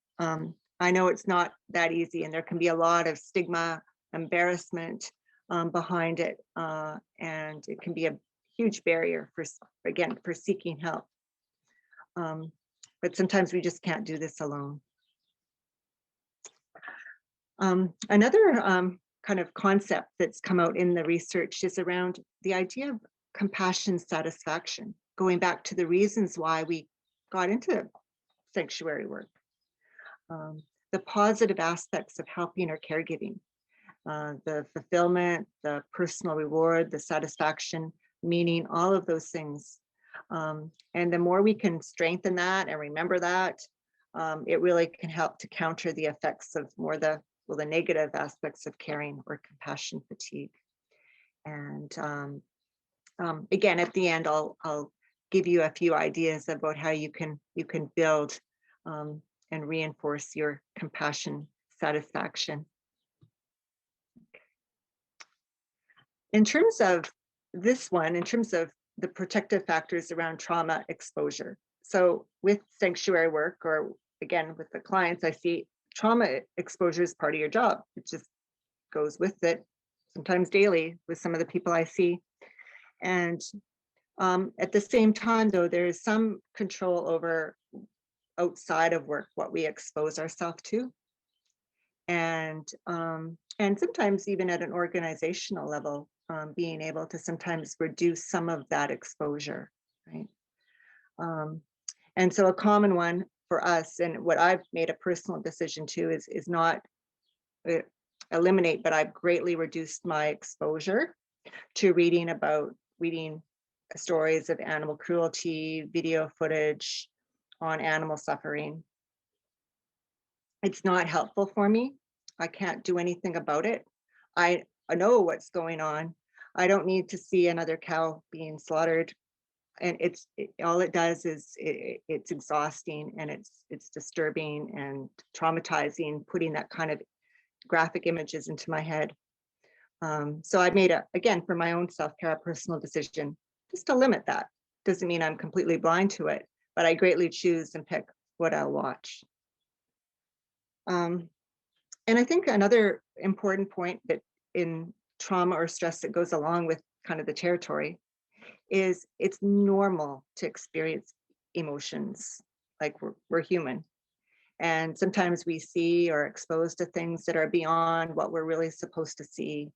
I know it's not that easy, and there can be a lot of stigma, embarrassment behind it, and it can be a huge barrier for seeking help. But sometimes we just can't do this alone. Another kind of concept that's come out in the research is around the idea of compassion satisfaction, going back to the reasons why we got into sanctuary work. The positive aspects of helping or caregiving, the fulfillment, the personal reward, the satisfaction, meaning, all of those things. And the more we can strengthen that and remember that, it really can help to counter the effects of more the negative aspects of caring or compassion fatigue. And again, at the end, I'll give you a few ideas about how you can build and reinforce your compassion satisfaction. In terms of this one, in terms of the protective factors around trauma exposure. So with sanctuary work, or again, with the clients I see, trauma exposure is part of your job. It just goes with it, sometimes daily with some of the people I see. And at the same time, though, there is some control over outside of work, what we expose ourselves to. And sometimes even at an organizational level, being able to sometimes reduce some of that exposure, right? And so a common one for us, and what I've made a personal decision to, is not eliminate, but I've greatly reduced my exposure to reading stories of animal cruelty, video footage on animal suffering. It's not helpful for me. I can't do anything about it. I know what's going on. I don't need to see another cow being slaughtered. And all it does is it's exhausting, and it's disturbing and traumatizing, putting that kind of graphic images into my head. So I made again, for my own self-care, personal decision just to limit that. Doesn't mean I'm completely blind to it, but I greatly choose and pick what I'll watch. And I think another important point that in trauma or stress that goes along with kind of the territory is it's normal to experience emotions. Like we're human. And sometimes we see or are exposed to things that are beyond what we're really supposed to see.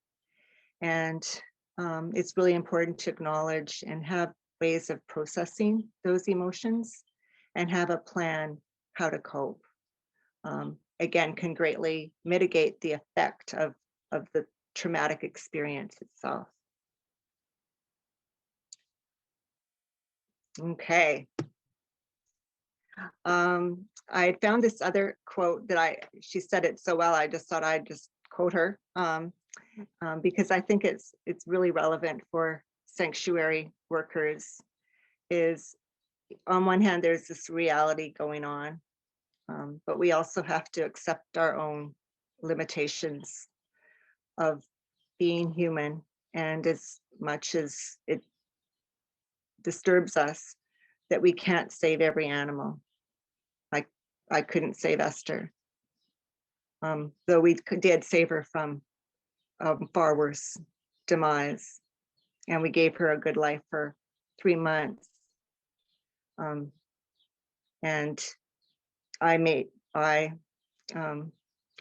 And it's really important to acknowledge and have ways of processing those emotions and have a plan how to cope. Again, can greatly mitigate the effect of the traumatic experience itself. Okay. I found this other quote that she said it so well, I just thought I'd just quote her, because I think it's really relevant for sanctuary workers. Is on one hand, there's this reality going on, but we also have to accept our own limitations of being human. And as much as it disturbs us that we can't save every animal, I couldn't save Esther. though we did save her from far worse demise, and we gave her a good life for 3 months. And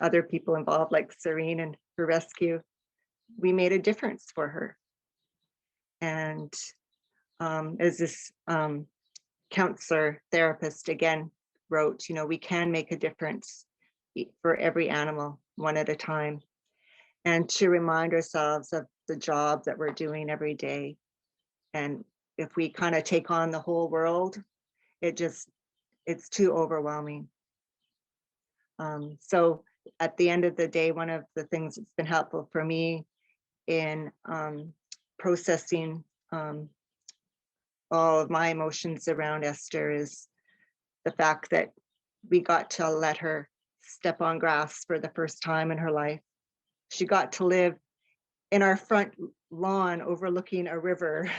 other people involved, like Serene and her rescue, we made a difference for her. And as this counselor therapist again wrote, we can make a difference for every animal, one at a time, and to remind ourselves of the job that we're doing every day. And if we kind of take on the whole world, it's too overwhelming. So at the end of the day, one of the things that's been helpful for me in processing all of my emotions around Esther is the fact that we got to let her step on grass for the first time in her life. She got to live in our front lawn overlooking a river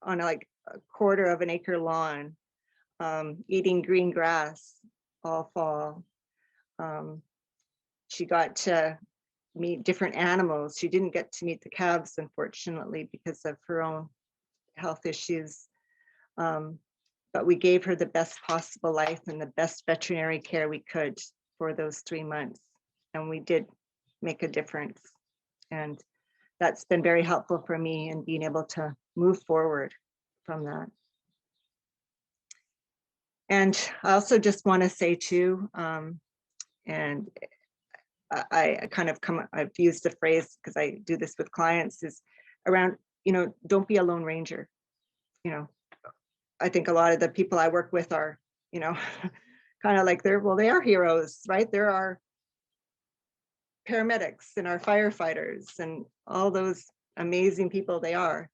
on like a quarter of an acre lawn, eating green grass all fall. She got to meet different animals. She didn't get to meet the calves, unfortunately, because of her own health issues. But we gave her the best possible life and the best veterinary care we could for those 3 months. And we did make a difference. And that's been very helpful for me in being able to move forward from that. And I also just want to say too, and I've used the phrase because I do this with clients, is around, don't be a lone ranger. I think a lot of the people I work with are, kind of like they are heroes, right? There are paramedics and our firefighters and all those amazing people they are.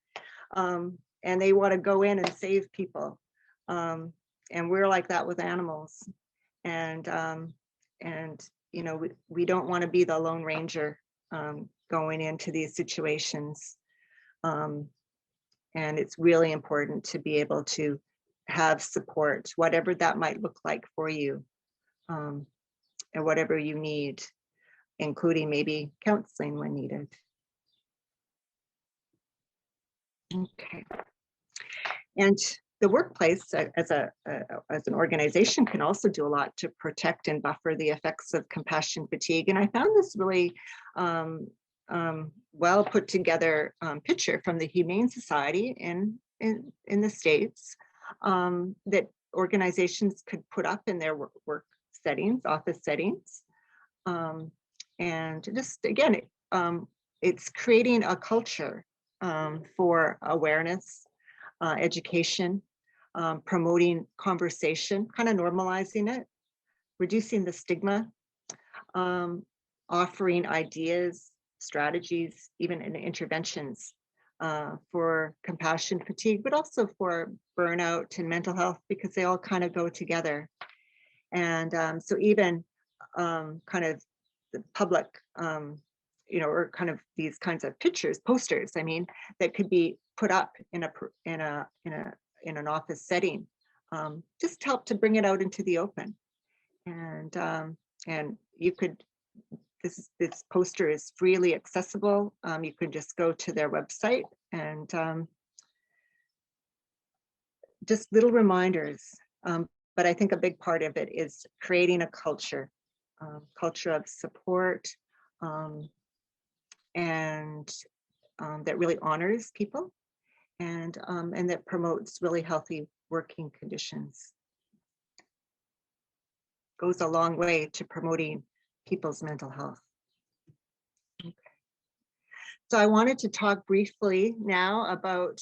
And they want to go in and save people. And we're like that with animals. And we don't want to be the lone ranger going into these situations. And it's really important to be able to have support, whatever that might look like for you, and whatever you need, including maybe counseling when needed. Okay. And the workplace as an organization can also do a lot to protect and buffer the effects of compassion fatigue. And I found this really well put together picture from the Humane Society in the States that organizations could put up in their work settings, office settings. And just again, it's creating a culture for awareness, education, promoting conversation, kind of normalizing it, reducing the stigma, offering ideas, strategies, even in interventions for compassion fatigue, but also for burnout and mental health, because they all kind of go together. And so even kind of the public, or kind of these kinds of pictures, posters, that could be put up in an office setting, just help to bring it out into the open. And you could, this poster is freely accessible. You could just go to their website and just little reminders. But I think a big part of it is creating a culture of support, and that really honors people, and that promotes really healthy working conditions. Goes a long way to promoting people's mental health. Okay. So I wanted to talk briefly now about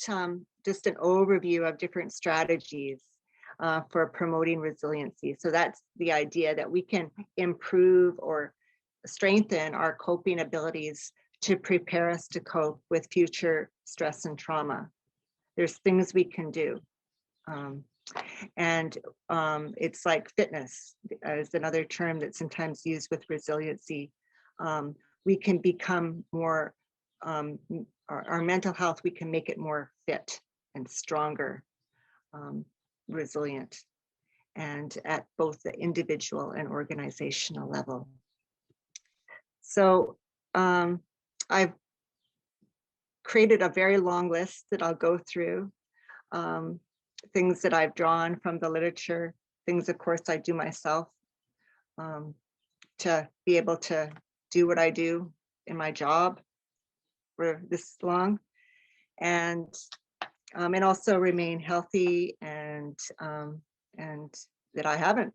just an overview of different strategies for promoting resiliency. So that's the idea that we can improve or strengthen our coping abilities to prepare us to cope with future stress and trauma. There's things we can do. And it's like fitness is another term that's sometimes used with resiliency. We can become more, our mental health, we can make it more fit and stronger, resilient, and at both the individual and organizational level. So I've created a very long list that I'll go through, things that I've drawn from the literature, things, of course, I do myself, to be able to do what I do in my job for this long, and also remain healthy, and that I haven't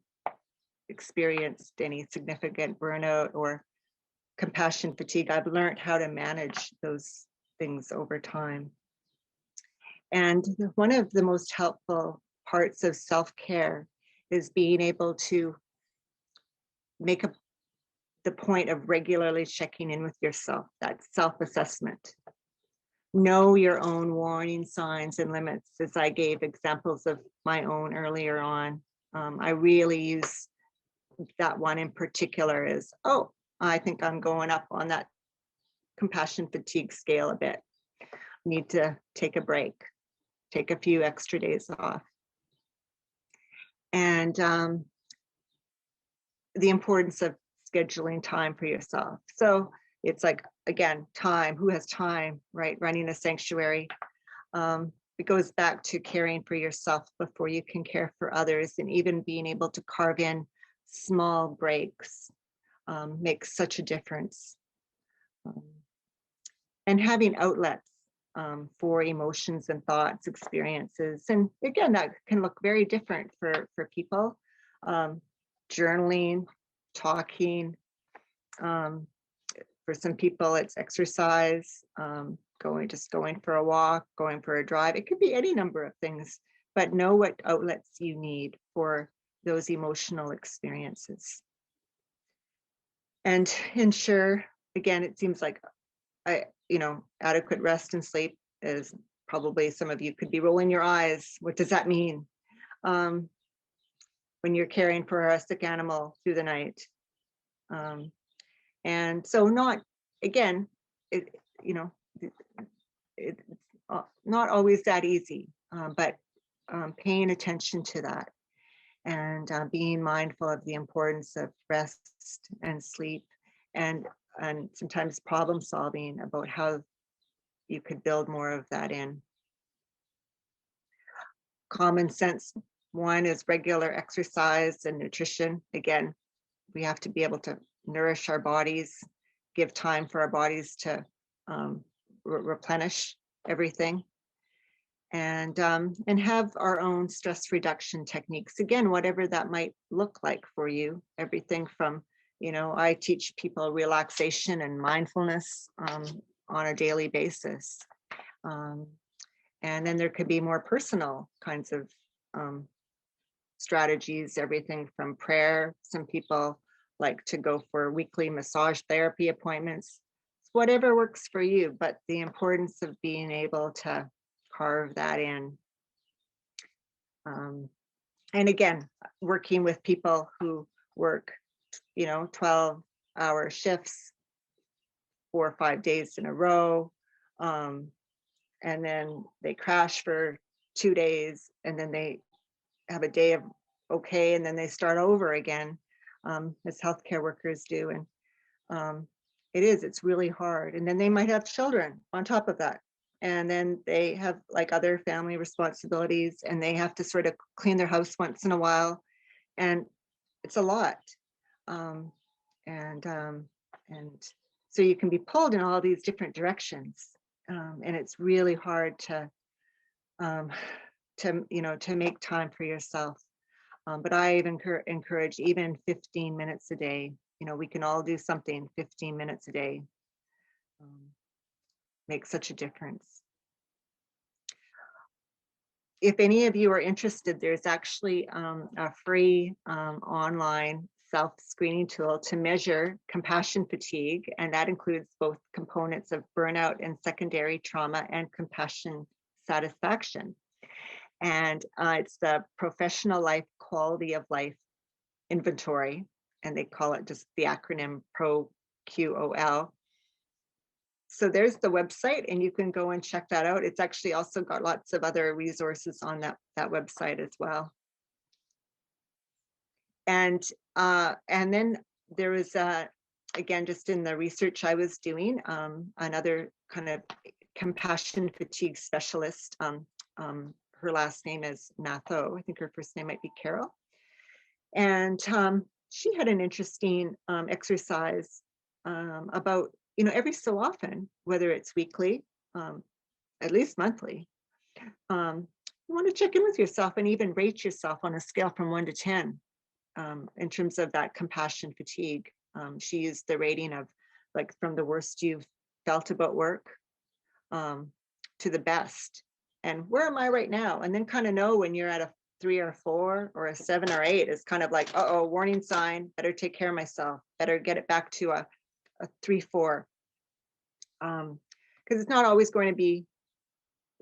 experienced any significant burnout or compassion fatigue. I've learned how to manage those things over time. And one of the most helpful parts of self-care is being able to make the point of regularly checking in with yourself, that self-assessment. Know your own warning signs and limits, as I gave examples of my own earlier on. I really use that one in particular is, oh, I think I'm going up on that compassion fatigue scale a bit. Need to take a break, take a few extra days off. And the importance of scheduling time for yourself. So it's like, again, time, who has time, right? Running a sanctuary. It goes back to caring for yourself before you can care for others, and even being able to carve in small breaks makes such a difference. And having outlets for emotions and thoughts, experiences. And again, that can look very different for people. Journaling, talking. For some people, it's exercise, just going for a walk, going for a drive. It could be any number of things, but know what outlets you need for those emotional experiences. And ensure, again, it seems like adequate rest and sleep is probably, some of you could be rolling your eyes. What does that mean? When you're caring for a sick animal through the night. And so not always that easy, but paying attention to that, and being mindful of the importance of rest and sleep, and sometimes problem solving about how you could build more of that in. Common sense one is regular exercise and nutrition. Again, we have to be able to nourish our bodies, give time for our bodies to replenish everything, and have our own stress reduction techniques. Again, whatever that might look like for you. Everything from, I teach people relaxation and mindfulness on a daily basis. And then there could be more personal kinds of strategies, everything from prayer. Some people like to go for weekly massage therapy appointments. Whatever works for you, but the importance of being able to carve that in. And again, working with people who work, 12-hour shifts, 4 or 5 days in a row, and then they crash for 2 days, and then they have a day of okay, and then they start over again, as healthcare workers do. And it's really hard. And then they might have children on top of that. And then they have like other family responsibilities, and they have to sort of clean their house once in a while. And it's a lot. And so you can be pulled in all these different directions. And it's really hard to make time for yourself. But I even encourage even 15 minutes a day. We can all do something 15 minutes a day. Makes such a difference. If any of you are interested, there's actually a free online self-screening tool to measure compassion fatigue, and that includes both components of burnout and secondary trauma and compassion satisfaction. And it's the Professional Life Quality of Life Inventory, and they call it just the acronym ProQOL. So there's the website, and you can go and check that out. It's actually also got lots of other resources on that website as well. And then there is again, just in the research I was doing, another kind of compassion fatigue specialist, her last name is Matho. I think her first name might be Carol. And she had an interesting exercise about, every so often, whether it's weekly, at least monthly, you want to check in with yourself and even rate yourself on a scale from 1 to 10 in terms of that compassion fatigue. She used the rating of like from the worst you've felt about work to the best. And where am I right now? And then kind of know when you're at a 3 or 4 or a 7 or 8 is kind of like, uh-oh, warning sign, better take care of myself, better get it back to a 3, 4. Because it's not always going to be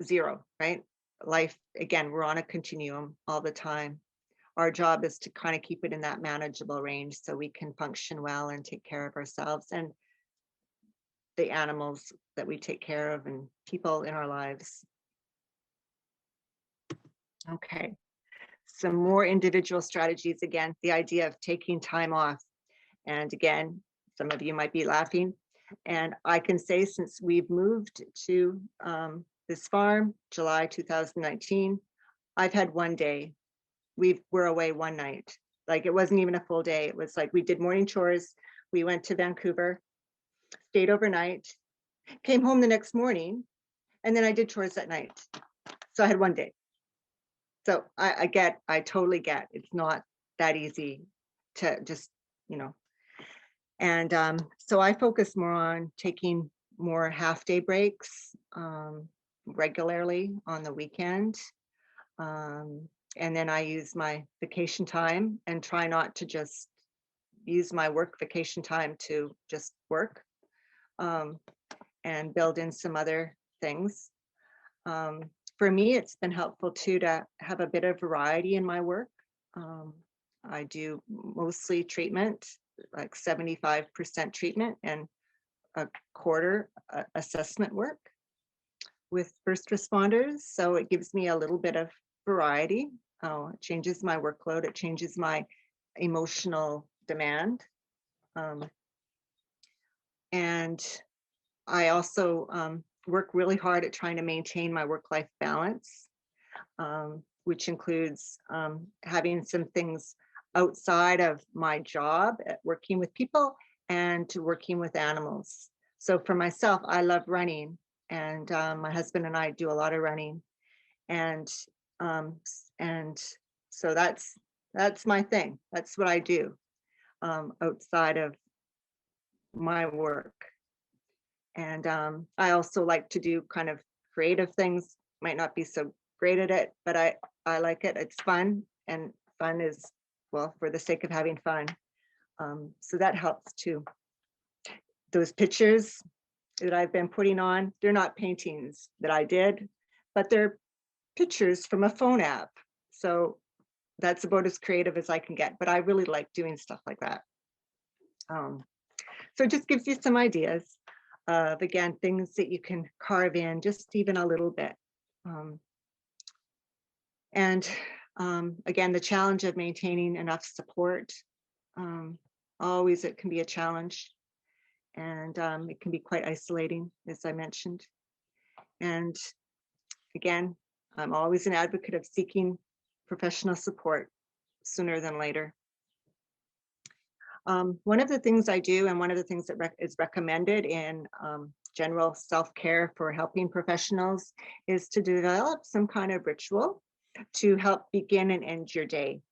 0, right? Life, again, we're on a continuum all the time. Our job is to kind of keep it in that manageable range so we can function well and take care of ourselves and the animals that we take care of and people in our lives. Okay, some more individual strategies. Again, the idea of taking time off. And again, some of you might be laughing. And I can say since we've moved to this farm, July 2019, I've had one day. We're away one night. Like it wasn't even a full day. It was like we did morning chores. We went to Vancouver, stayed overnight, came home the next morning, and then I did chores that night. So I had one day. So I totally get it's not that easy to just, and so I focus more on taking more half-day breaks regularly on the weekend. And then I use my vacation time and try not to just use my work vacation time to just work and build in some other things. For me, it's been helpful too to have a bit of variety in my work. I do mostly treatment, like 75% treatment and a quarter assessment work with first responders. So it gives me a little bit of variety. It changes my workload. It changes my emotional demand. And I also work really hard at trying to maintain my work-life balance, which includes having some things outside of my job at working with people and to working with animals. So for myself, I love running, and my husband and I do a lot of running, and so that's my thing. That's what I do outside of my work. And I also like to do kind of creative things. Might not be so great at it, but I like it. It's fun, and fun is, well, for the sake of having fun. So that helps too. Those pictures that I've been putting on, they're not paintings that I did, but they're pictures from a phone app. So that's about as creative as I can get, but I really like doing stuff like that. So it just gives you some ideas of, again, things that you can carve in just even a little bit. And again, the challenge of maintaining enough support, always it can be a challenge, and it can be quite isolating, as I mentioned. And again, I'm always an advocate of seeking professional support sooner than later. One of the things I do, and one of the things that is recommended in general self-care for helping professionals, is to develop some kind of ritual to help begin and end your day.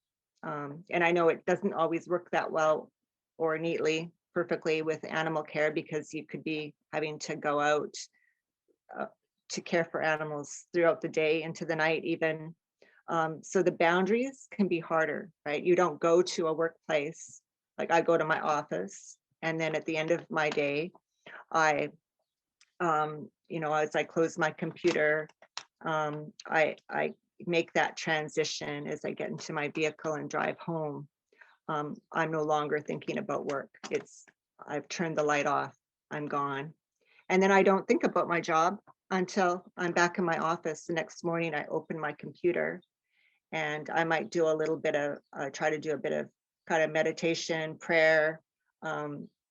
And I know it doesn't always work that well or neatly, perfectly with animal care, because you could be having to go out to care for animals throughout the day, into the night even. So the boundaries can be harder, right? You don't go to a workplace. Like I go to my office, and then at the end of my day, I, as I close my computer, I make that transition as I get into my vehicle and drive home. I'm no longer thinking about work. I've turned the light off. I'm gone. And then I don't think about my job until I'm back in my office. The next morning, I open my computer, and I might do a little bit of, try to do a bit of kind of meditation, prayer,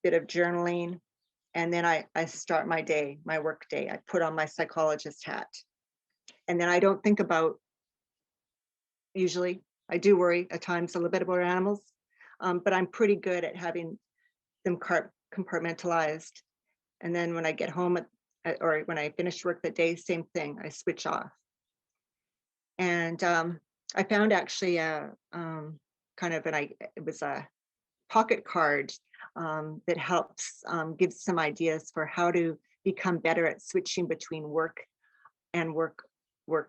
bit of journaling, and then I start my day, my work day. I put on my psychologist hat, and then I don't think about, usually, I do worry at times a little bit about animals, but I'm pretty good at having them compartmentalized. And then when I get home or when I finish work that day, same thing, I switch off. And I found actually a kind of it was a pocket card that helps give some ideas for how to become better at switching between work and work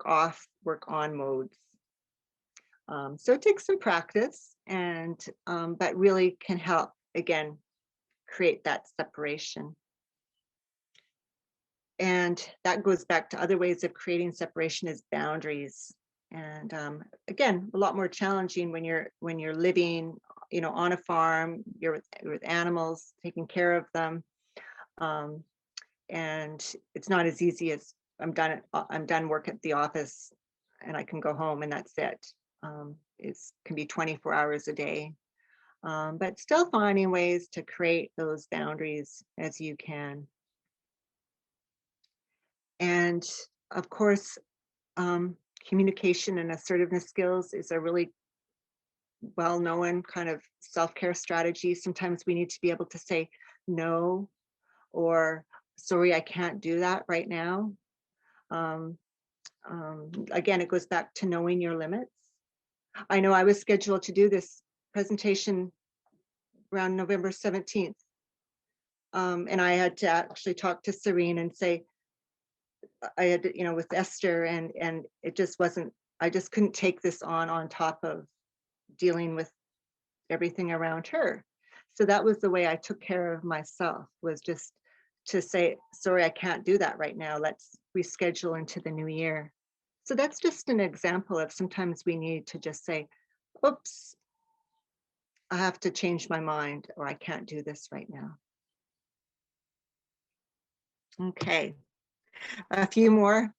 off, work on modes. So it takes some practice, and but really can help again create that separation. And that goes back to other ways of creating separation is boundaries. And again, a lot more challenging when you're living, on a farm. You're with animals, taking care of them, and it's not as easy as I'm done work at the office, and I can go home and that's it. It can be 24 hours a day, but still finding ways to create those boundaries as you can. And of course, communication and assertiveness skills is a really well-known kind of self-care strategy. Sometimes we need to be able to say no, or sorry, I can't do that right now. Again, it goes back to knowing your limits. I know I was scheduled to do this presentation around November 17th. And I had to actually talk to Serene and say, I had to, with Esther, and it just wasn't, I just couldn't take this on top of dealing with everything around her. So that was the way I took care of myself, was just to say, sorry, I can't do that right now. Let's reschedule into the new year. So that's just an example of sometimes we need to just say, oops, I have to change my mind, or I can't do this right now. Okay, a few more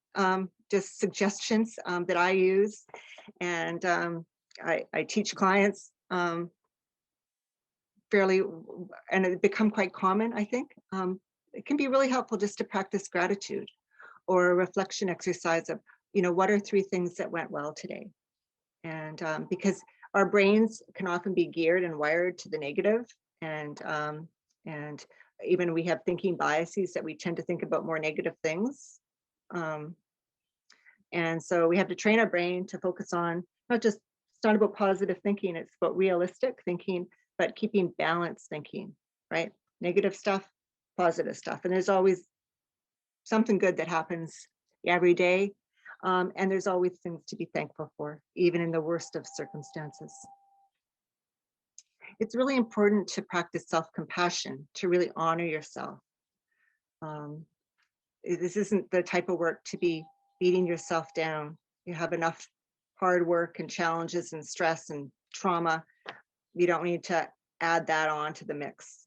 just suggestions that I use, and I teach clients fairly, and it become quite common, I think. It can be really helpful just to practice gratitude, or a reflection exercise of, what are 3 things that went well today? And because our brains can often be geared and wired to the negative, and even we have thinking biases that we tend to think about more negative things. And so we have to train our brain to focus on it's not about positive thinking, it's about realistic thinking, but keeping balanced thinking, right? Negative stuff, positive stuff. And there's always something good that happens every day. And there's always things to be thankful for, even in the worst of circumstances. It's really important to practice self-compassion, to really honor yourself. This isn't the type of work to be beating yourself down. You have enough hard work and challenges and stress and trauma. You don't need to add that on to the mix.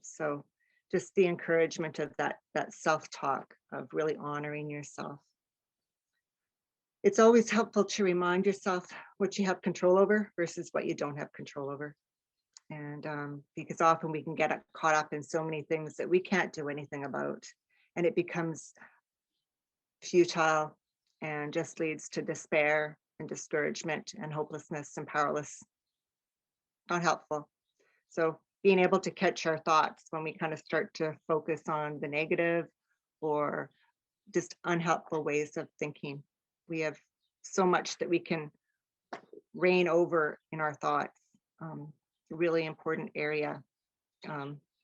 So just the encouragement of that self-talk, of really honoring yourself. It's always helpful to remind yourself what you have control over versus what you don't have control over. And because often we can get caught up in so many things that we can't do anything about, and it becomes futile and just leads to despair and discouragement and hopelessness and powerless. Not helpful. So being able to catch our thoughts when we kind of start to focus on the negative or just unhelpful ways of thinking. We have so much that we can rein over in our thoughts. Really important area.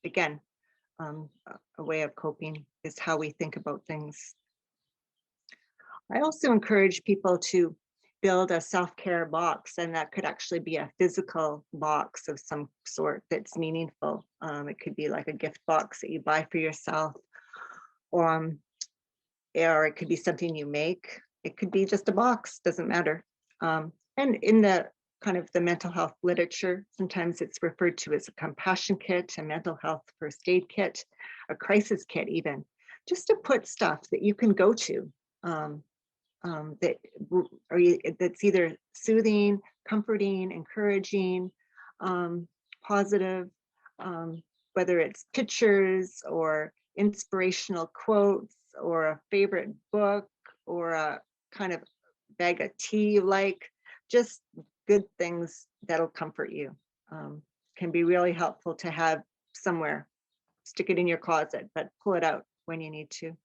Again, a way of coping is how we think about things. I also encourage people to build a self-care box, and that could actually be a physical box of some sort that's meaningful. It could be like a gift box that you buy for yourself, or it could be something you make. It could be just a box, doesn't matter. And in the kind of the mental health literature, sometimes it's referred to as a compassion kit, a mental health first aid kit, a crisis kit even, just to put stuff that you can go to that's either soothing, comforting, encouraging, positive, whether it's pictures or inspirational quotes or a favorite book or a kind of bag of tea you like, just good things that'll comfort you. Can be really helpful to have somewhere. Stick it in your closet, but pull it out when you need to.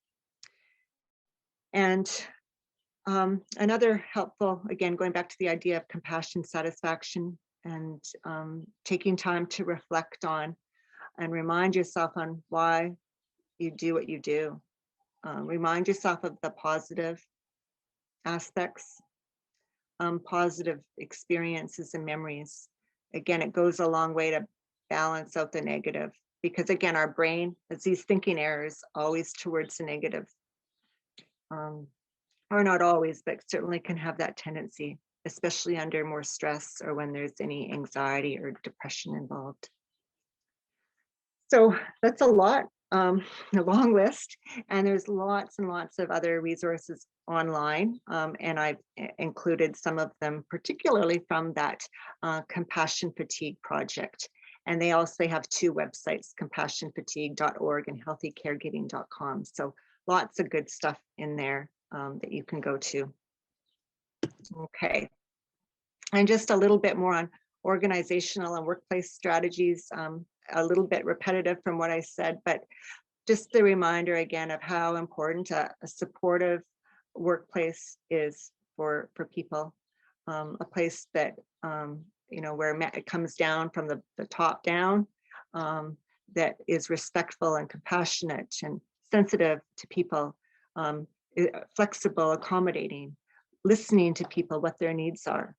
And another helpful, again, going back to the idea of compassion, satisfaction, and taking time to reflect on and remind yourself on why you do what you do. Remind yourself of the positive aspects, positive experiences and memories. Again, it goes a long way to balance out the negative, because again, our brain has these thinking errors always towards the negative. Or not always, but certainly can have that tendency, especially under more stress or when there's any anxiety or depression involved. So that's a lot, a long list, and there's lots and lots of other resources online, and I've included some of them, particularly from that Compassion Fatigue project. And they also have two websites, compassionfatigue.org and healthycaregiving.com. So lots of good stuff in there that you can go to. Okay. And just a little bit more on organizational and workplace strategies, a little bit repetitive from what I said, but just the reminder again of how important a supportive workplace is for people, a place that, where it comes down from the top down, that is respectful and compassionate and sensitive to people, flexible, accommodating, listening to people, what their needs are,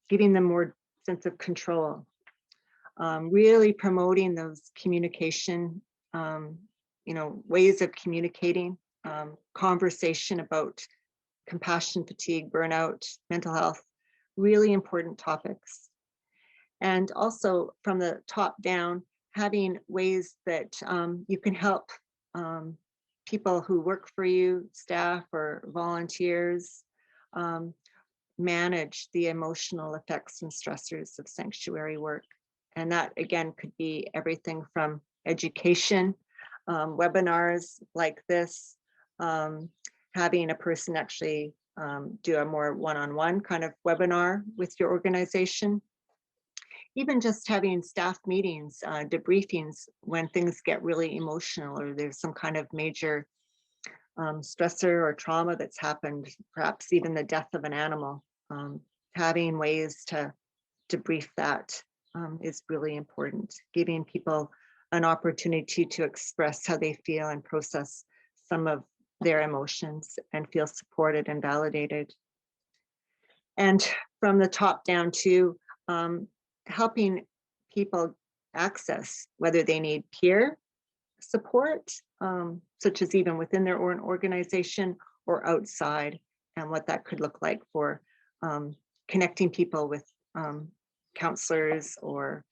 giving them more sense of control, really promoting those communication, ways of communicating, conversation about compassion, fatigue, burnout, mental health, really important topics. And also from the top down, having ways that you can help people who work for you, staff or volunteers, manage the emotional effects and stressors of sanctuary work. And that, again, could be everything from education, webinars like this, having a person actually do a more one-on-one kind of webinar with your organization, even just having staff meetings, debriefings when things get really emotional or there's some kind of major stressor or trauma that's happened, perhaps even the death of an animal. Having ways to debrief that is really important, giving people an opportunity to express how they feel and process some of their emotions and feel supported and validated. And from the top down too, helping people access whether they need peer support, such as even within their own organization or outside, and what that could look like for connecting people with counselors or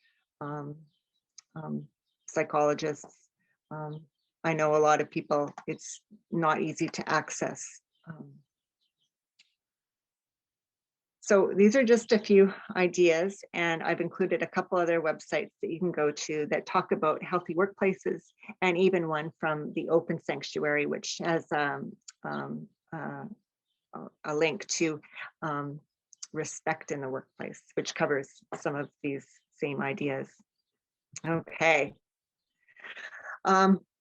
psychologists. I know a lot of people, it's not easy to access. So these are just a few ideas, and I've included a couple other websites that you can go to that talk about healthy workplaces, and even one from the Open Sanctuary, which has a link to respect in the workplace, which covers some of these same ideas. Okay.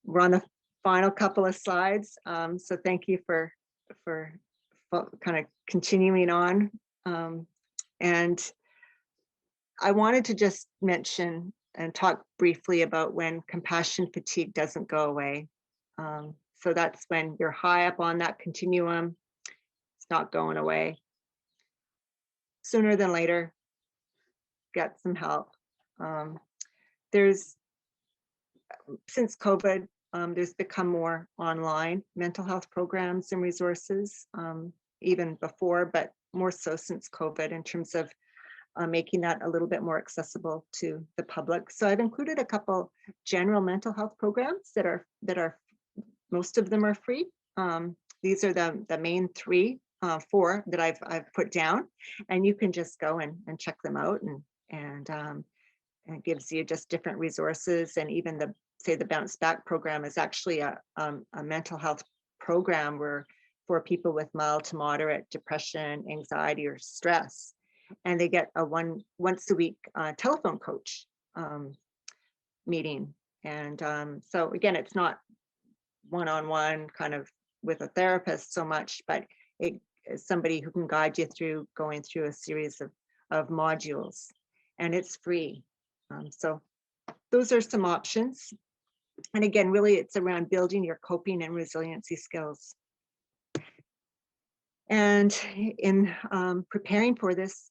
We're on the final couple of slides. So thank you for kind of continuing on. And I wanted to just mention and talk briefly about when compassion fatigue doesn't go away. So that's when you're high up on that continuum, it's not going away. Sooner than later, get some help. Since COVID, there's become more online mental health programs and resources, even before, but more so since COVID, in terms of making that a little bit more accessible to the public. So I've included a couple general mental health programs that are most of them are free. These are the main four that I've put down, and you can just go and check them out and and it gives you just different resources. And even the Bounce Back program is actually a mental health program where for people with mild to moderate depression, anxiety, or stress. And they get a once a week telephone coach meeting. And so again, it's not one-on-one kind of with a therapist so much, but it is somebody who can guide you through going through a series of modules, and it's free. So those are some options. And again, really it's around building your coping and resiliency skills. And in preparing for this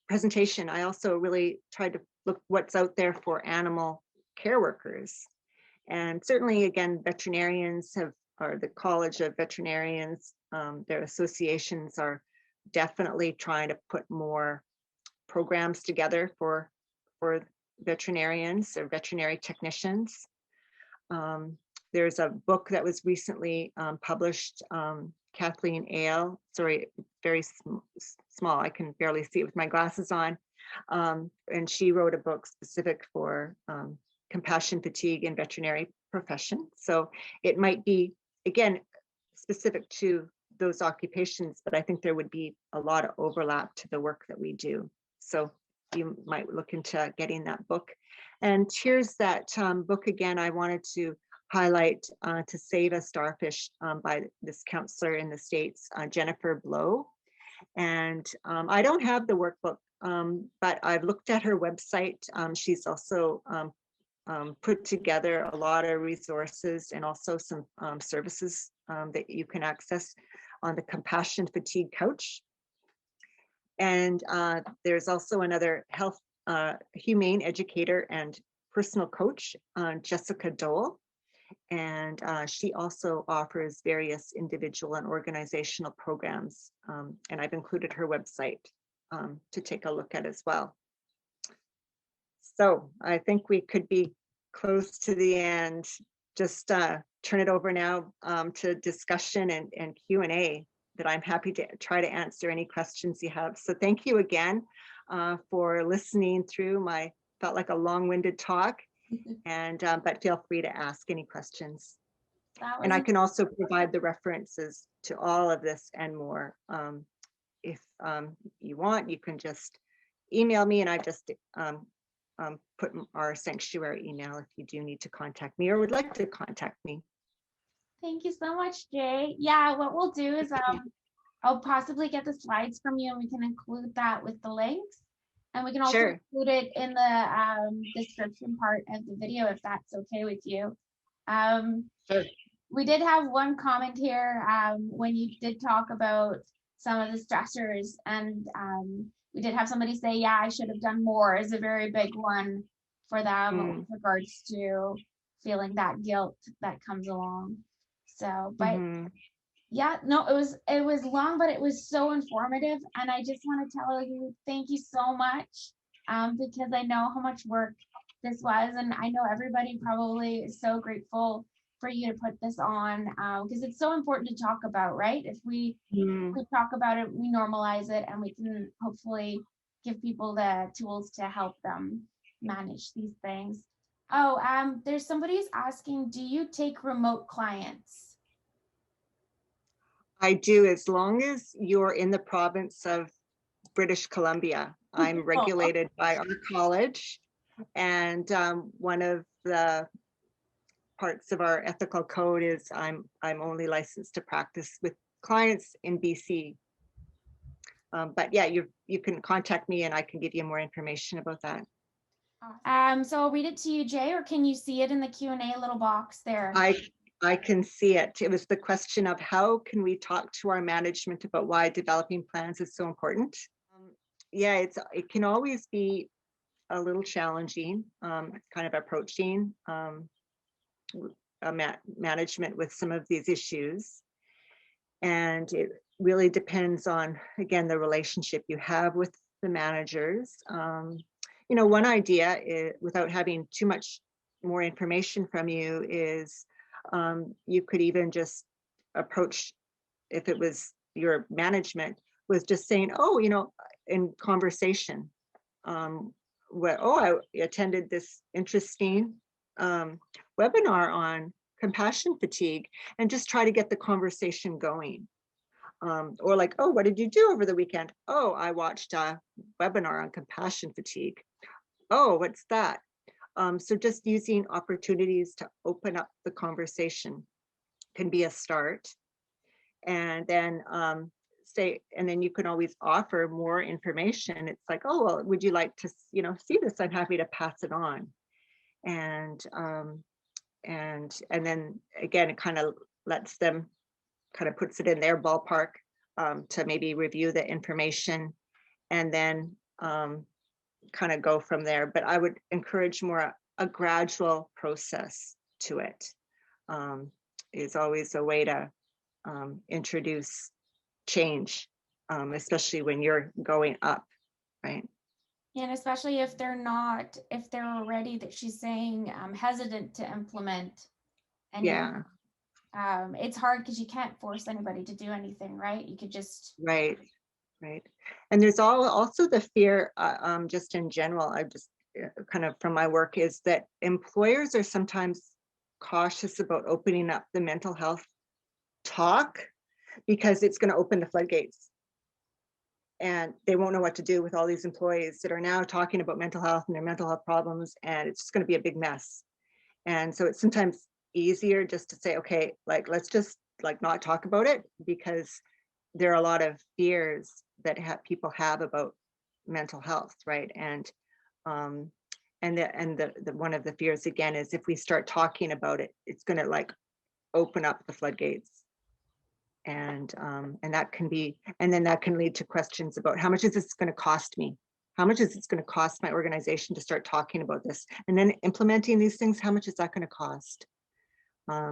presentation, I also really tried to look what's out there for animal care workers. And certainly, again, veterinarians or the College of Veterinarians, their associations are definitely trying to put more programs together for veterinarians or veterinary technicians. There's a book that was recently published, Kathleen Ale, sorry, very small, I can barely see it with my glasses on. And she wrote a book specific for compassion fatigue in veterinary profession. So it might be, again, specific to those occupations, but I think there would be a lot of overlap to the work that we do. So you might look into getting that book. And here's that book again. I wanted to highlight To Save a Starfish by this counselor in the States, Jennifer Blow. And I don't have the workbook, but I've looked at her website. She's also put together a lot of resources and also some services that you can access on the compassion fatigue couch. And there's also another health humane educator and personal coach, Jessica Dole. And she also offers various individual and organizational programs. And I've included her website to take a look at as well. So I think we could be close to the end. Just turn it over now to discussion and Q&A that I'm happy to try to answer any questions you have. So thank you again for listening through my, felt like a long-winded talk. And but feel free to ask any questions. And I can also provide the references to all of this and more. If you want, you can just email me, and I just put our sanctuary email if you do need to contact me or would like to contact me. Thank you so much, Jay. Yeah, what we'll do is I'll possibly get the slides from you, and we can include that with the links. And we can also include it in the description part of the video, if that's okay with you. Sure. We did have one comment here when you did talk about some of the stressors, and we did have somebody say, yeah, I should have done more is a very big one for them with regards to feeling that guilt that comes along. So, but yeah, no, it was long, but it was so informative. And I just want to tell you, thank you so much, because I know how much work this was. And I know everybody probably is so grateful for you to put this on, because it's so important to talk about, right? If we talk about it, we normalize it, and we can hopefully give people the tools to help them manage these things. Oh, there's somebody who's asking, do you take remote clients? I do, as long as you're in the province of British Columbia. I'm regulated by our college, and one of the parts of our ethical code is I'm only licensed to practice with clients in BC. But yeah, you can contact me and I can give you more information about that. So I'll read it to you, Jay, or can you see it in the Q&A little box there? I can see it. It was the question of how can we talk to our management about why developing plans is so important. Yeah, it can always be a little challenging, kind of approaching management with some of these issues. And it really depends on, again, the relationship you have with the managers. You know, one idea is, without having too much more information from you, is you could even just approach, if it was your management, with just saying, oh, you know, in conversation, I attended this interesting webinar on compassion fatigue, and just try to get the conversation going. Or like, oh, what did you do over the weekend? Oh, I watched a webinar on compassion fatigue. Oh, what's that? So just using opportunities to open up the conversation can be a start. And then and then you can always offer more information. It's like, oh, well, would you like to, see this? I'm happy to pass it on. And then again, it kind of lets them, kind of puts it in their ballpark, to maybe review the information, and then kind of go from there. But I would encourage more a gradual process to it. Is always a way to introduce change, especially when you're going up, right? And especially if they're already, that she's saying, hesitant to implement any. Yeah, It's hard because you can't force anybody to do anything, right? You could just. right, right. And there's also the fear, just in general, I just kind of from my work, is that employers are sometimes cautious about opening up the mental health talk, because it's going to open the floodgates, and they won't know what to do with all these employees that are now talking about mental health and their mental health problems, and it's just going to be a big mess. And so it's sometimes easier just to say, okay, like, let's just like not talk about it, because there are a lot of fears that people have about mental health, right? And the one of the fears again is, if we start talking about it, it's going to like open up the floodgates. And that can be, and then that can lead to questions about, how much is this going to cost me? How much is it going to cost my organization to start talking about this? And then implementing these things, how much is that going to cost?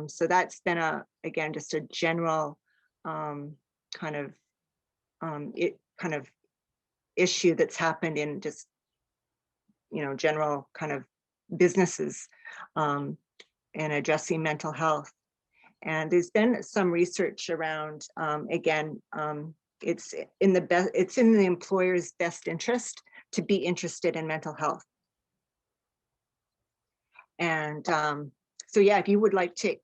So that's been again, just a general kind of issue that's happened in just, general kind of businesses, in addressing mental health. And there's been some research around, again, it's in the employer's best interest to be interested in mental health. And so yeah, if you would like to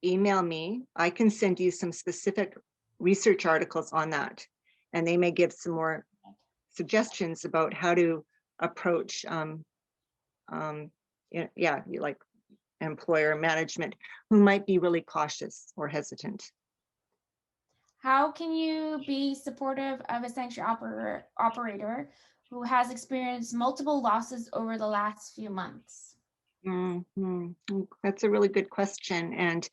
email me, I can send you some specific research articles on that, and they may give some more suggestions about how to approach like employer management who might be really cautious or hesitant. How can you be supportive of a sanctuary operator who has experienced multiple losses over the last few months? Mm-hmm. That's a really good question. And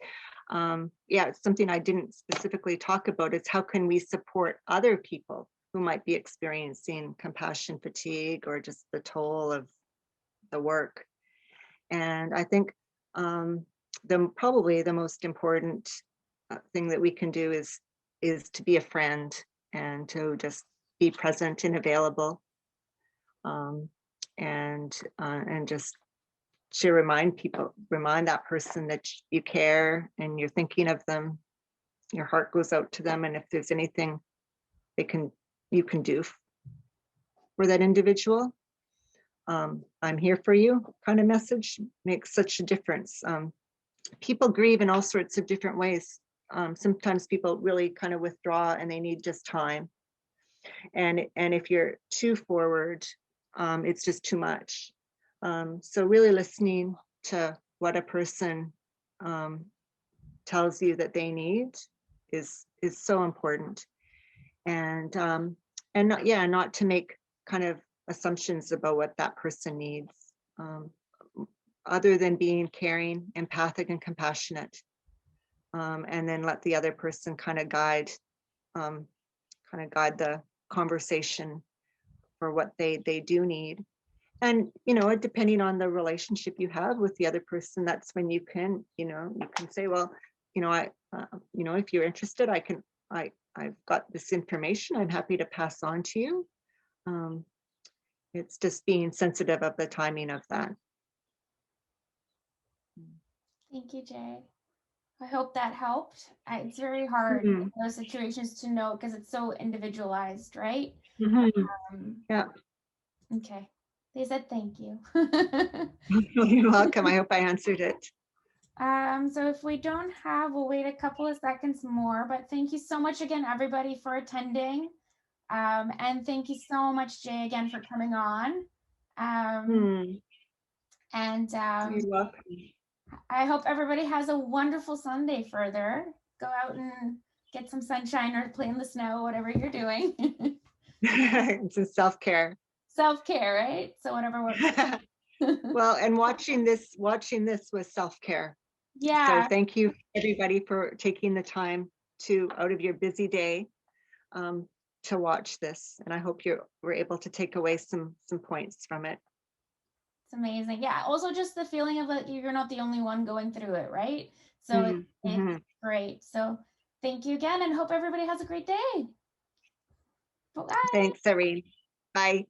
yeah, it's something I didn't specifically talk about, is how can we support other people who might be experiencing compassion fatigue or just the toll of the work. And I think probably the most important thing that we can do is to be a friend, and to just be present and available, and just to remind that person that you care and you're thinking of them. Your heart goes out to them, and if there's anything you can do for that individual, I'm here for you kind of message makes such a difference. People grieve in all sorts of different ways. Sometimes people really kind of withdraw and they need just time. And if you're too forward, it's just too much. So really listening to what a person tells you that they need is so important. And not to make kind of assumptions about what that person needs, other than being caring, empathic, and compassionate, and then let the other person kind of guide the conversation for what they do need. And depending on the relationship you have with the other person, that's when you can say, well, if you're interested, I've got this information I'm happy to pass on to you. It's just being sensitive of the timing of that. Thank you, Jay. I hope that helped. It's very hard in those situations to know, because it's so individualized, right? Mm-hmm. Um, Yeah. Okay. They said thank you. You're welcome. I hope I answered it. So if we don't have, we'll wait a couple of seconds more, but thank you so much again, everybody, for attending. And thank you so much, Jay, again, for coming on. And You're welcome. I hope everybody has a wonderful Sunday further. Go out and get some sunshine or play in the snow, whatever you're doing. It's a self-care. Self-care, right? So whatever works. Well, and watching this was self-care. Yeah. So thank you everybody for taking the time out of your busy day to watch this. And I hope you were able to take away some points from it. It's amazing. Yeah. Also just the feeling of that you're not the only one going through it, right? So it's great. So thank you again and hope everybody has a great day. Bye. Thanks, Irene. Bye.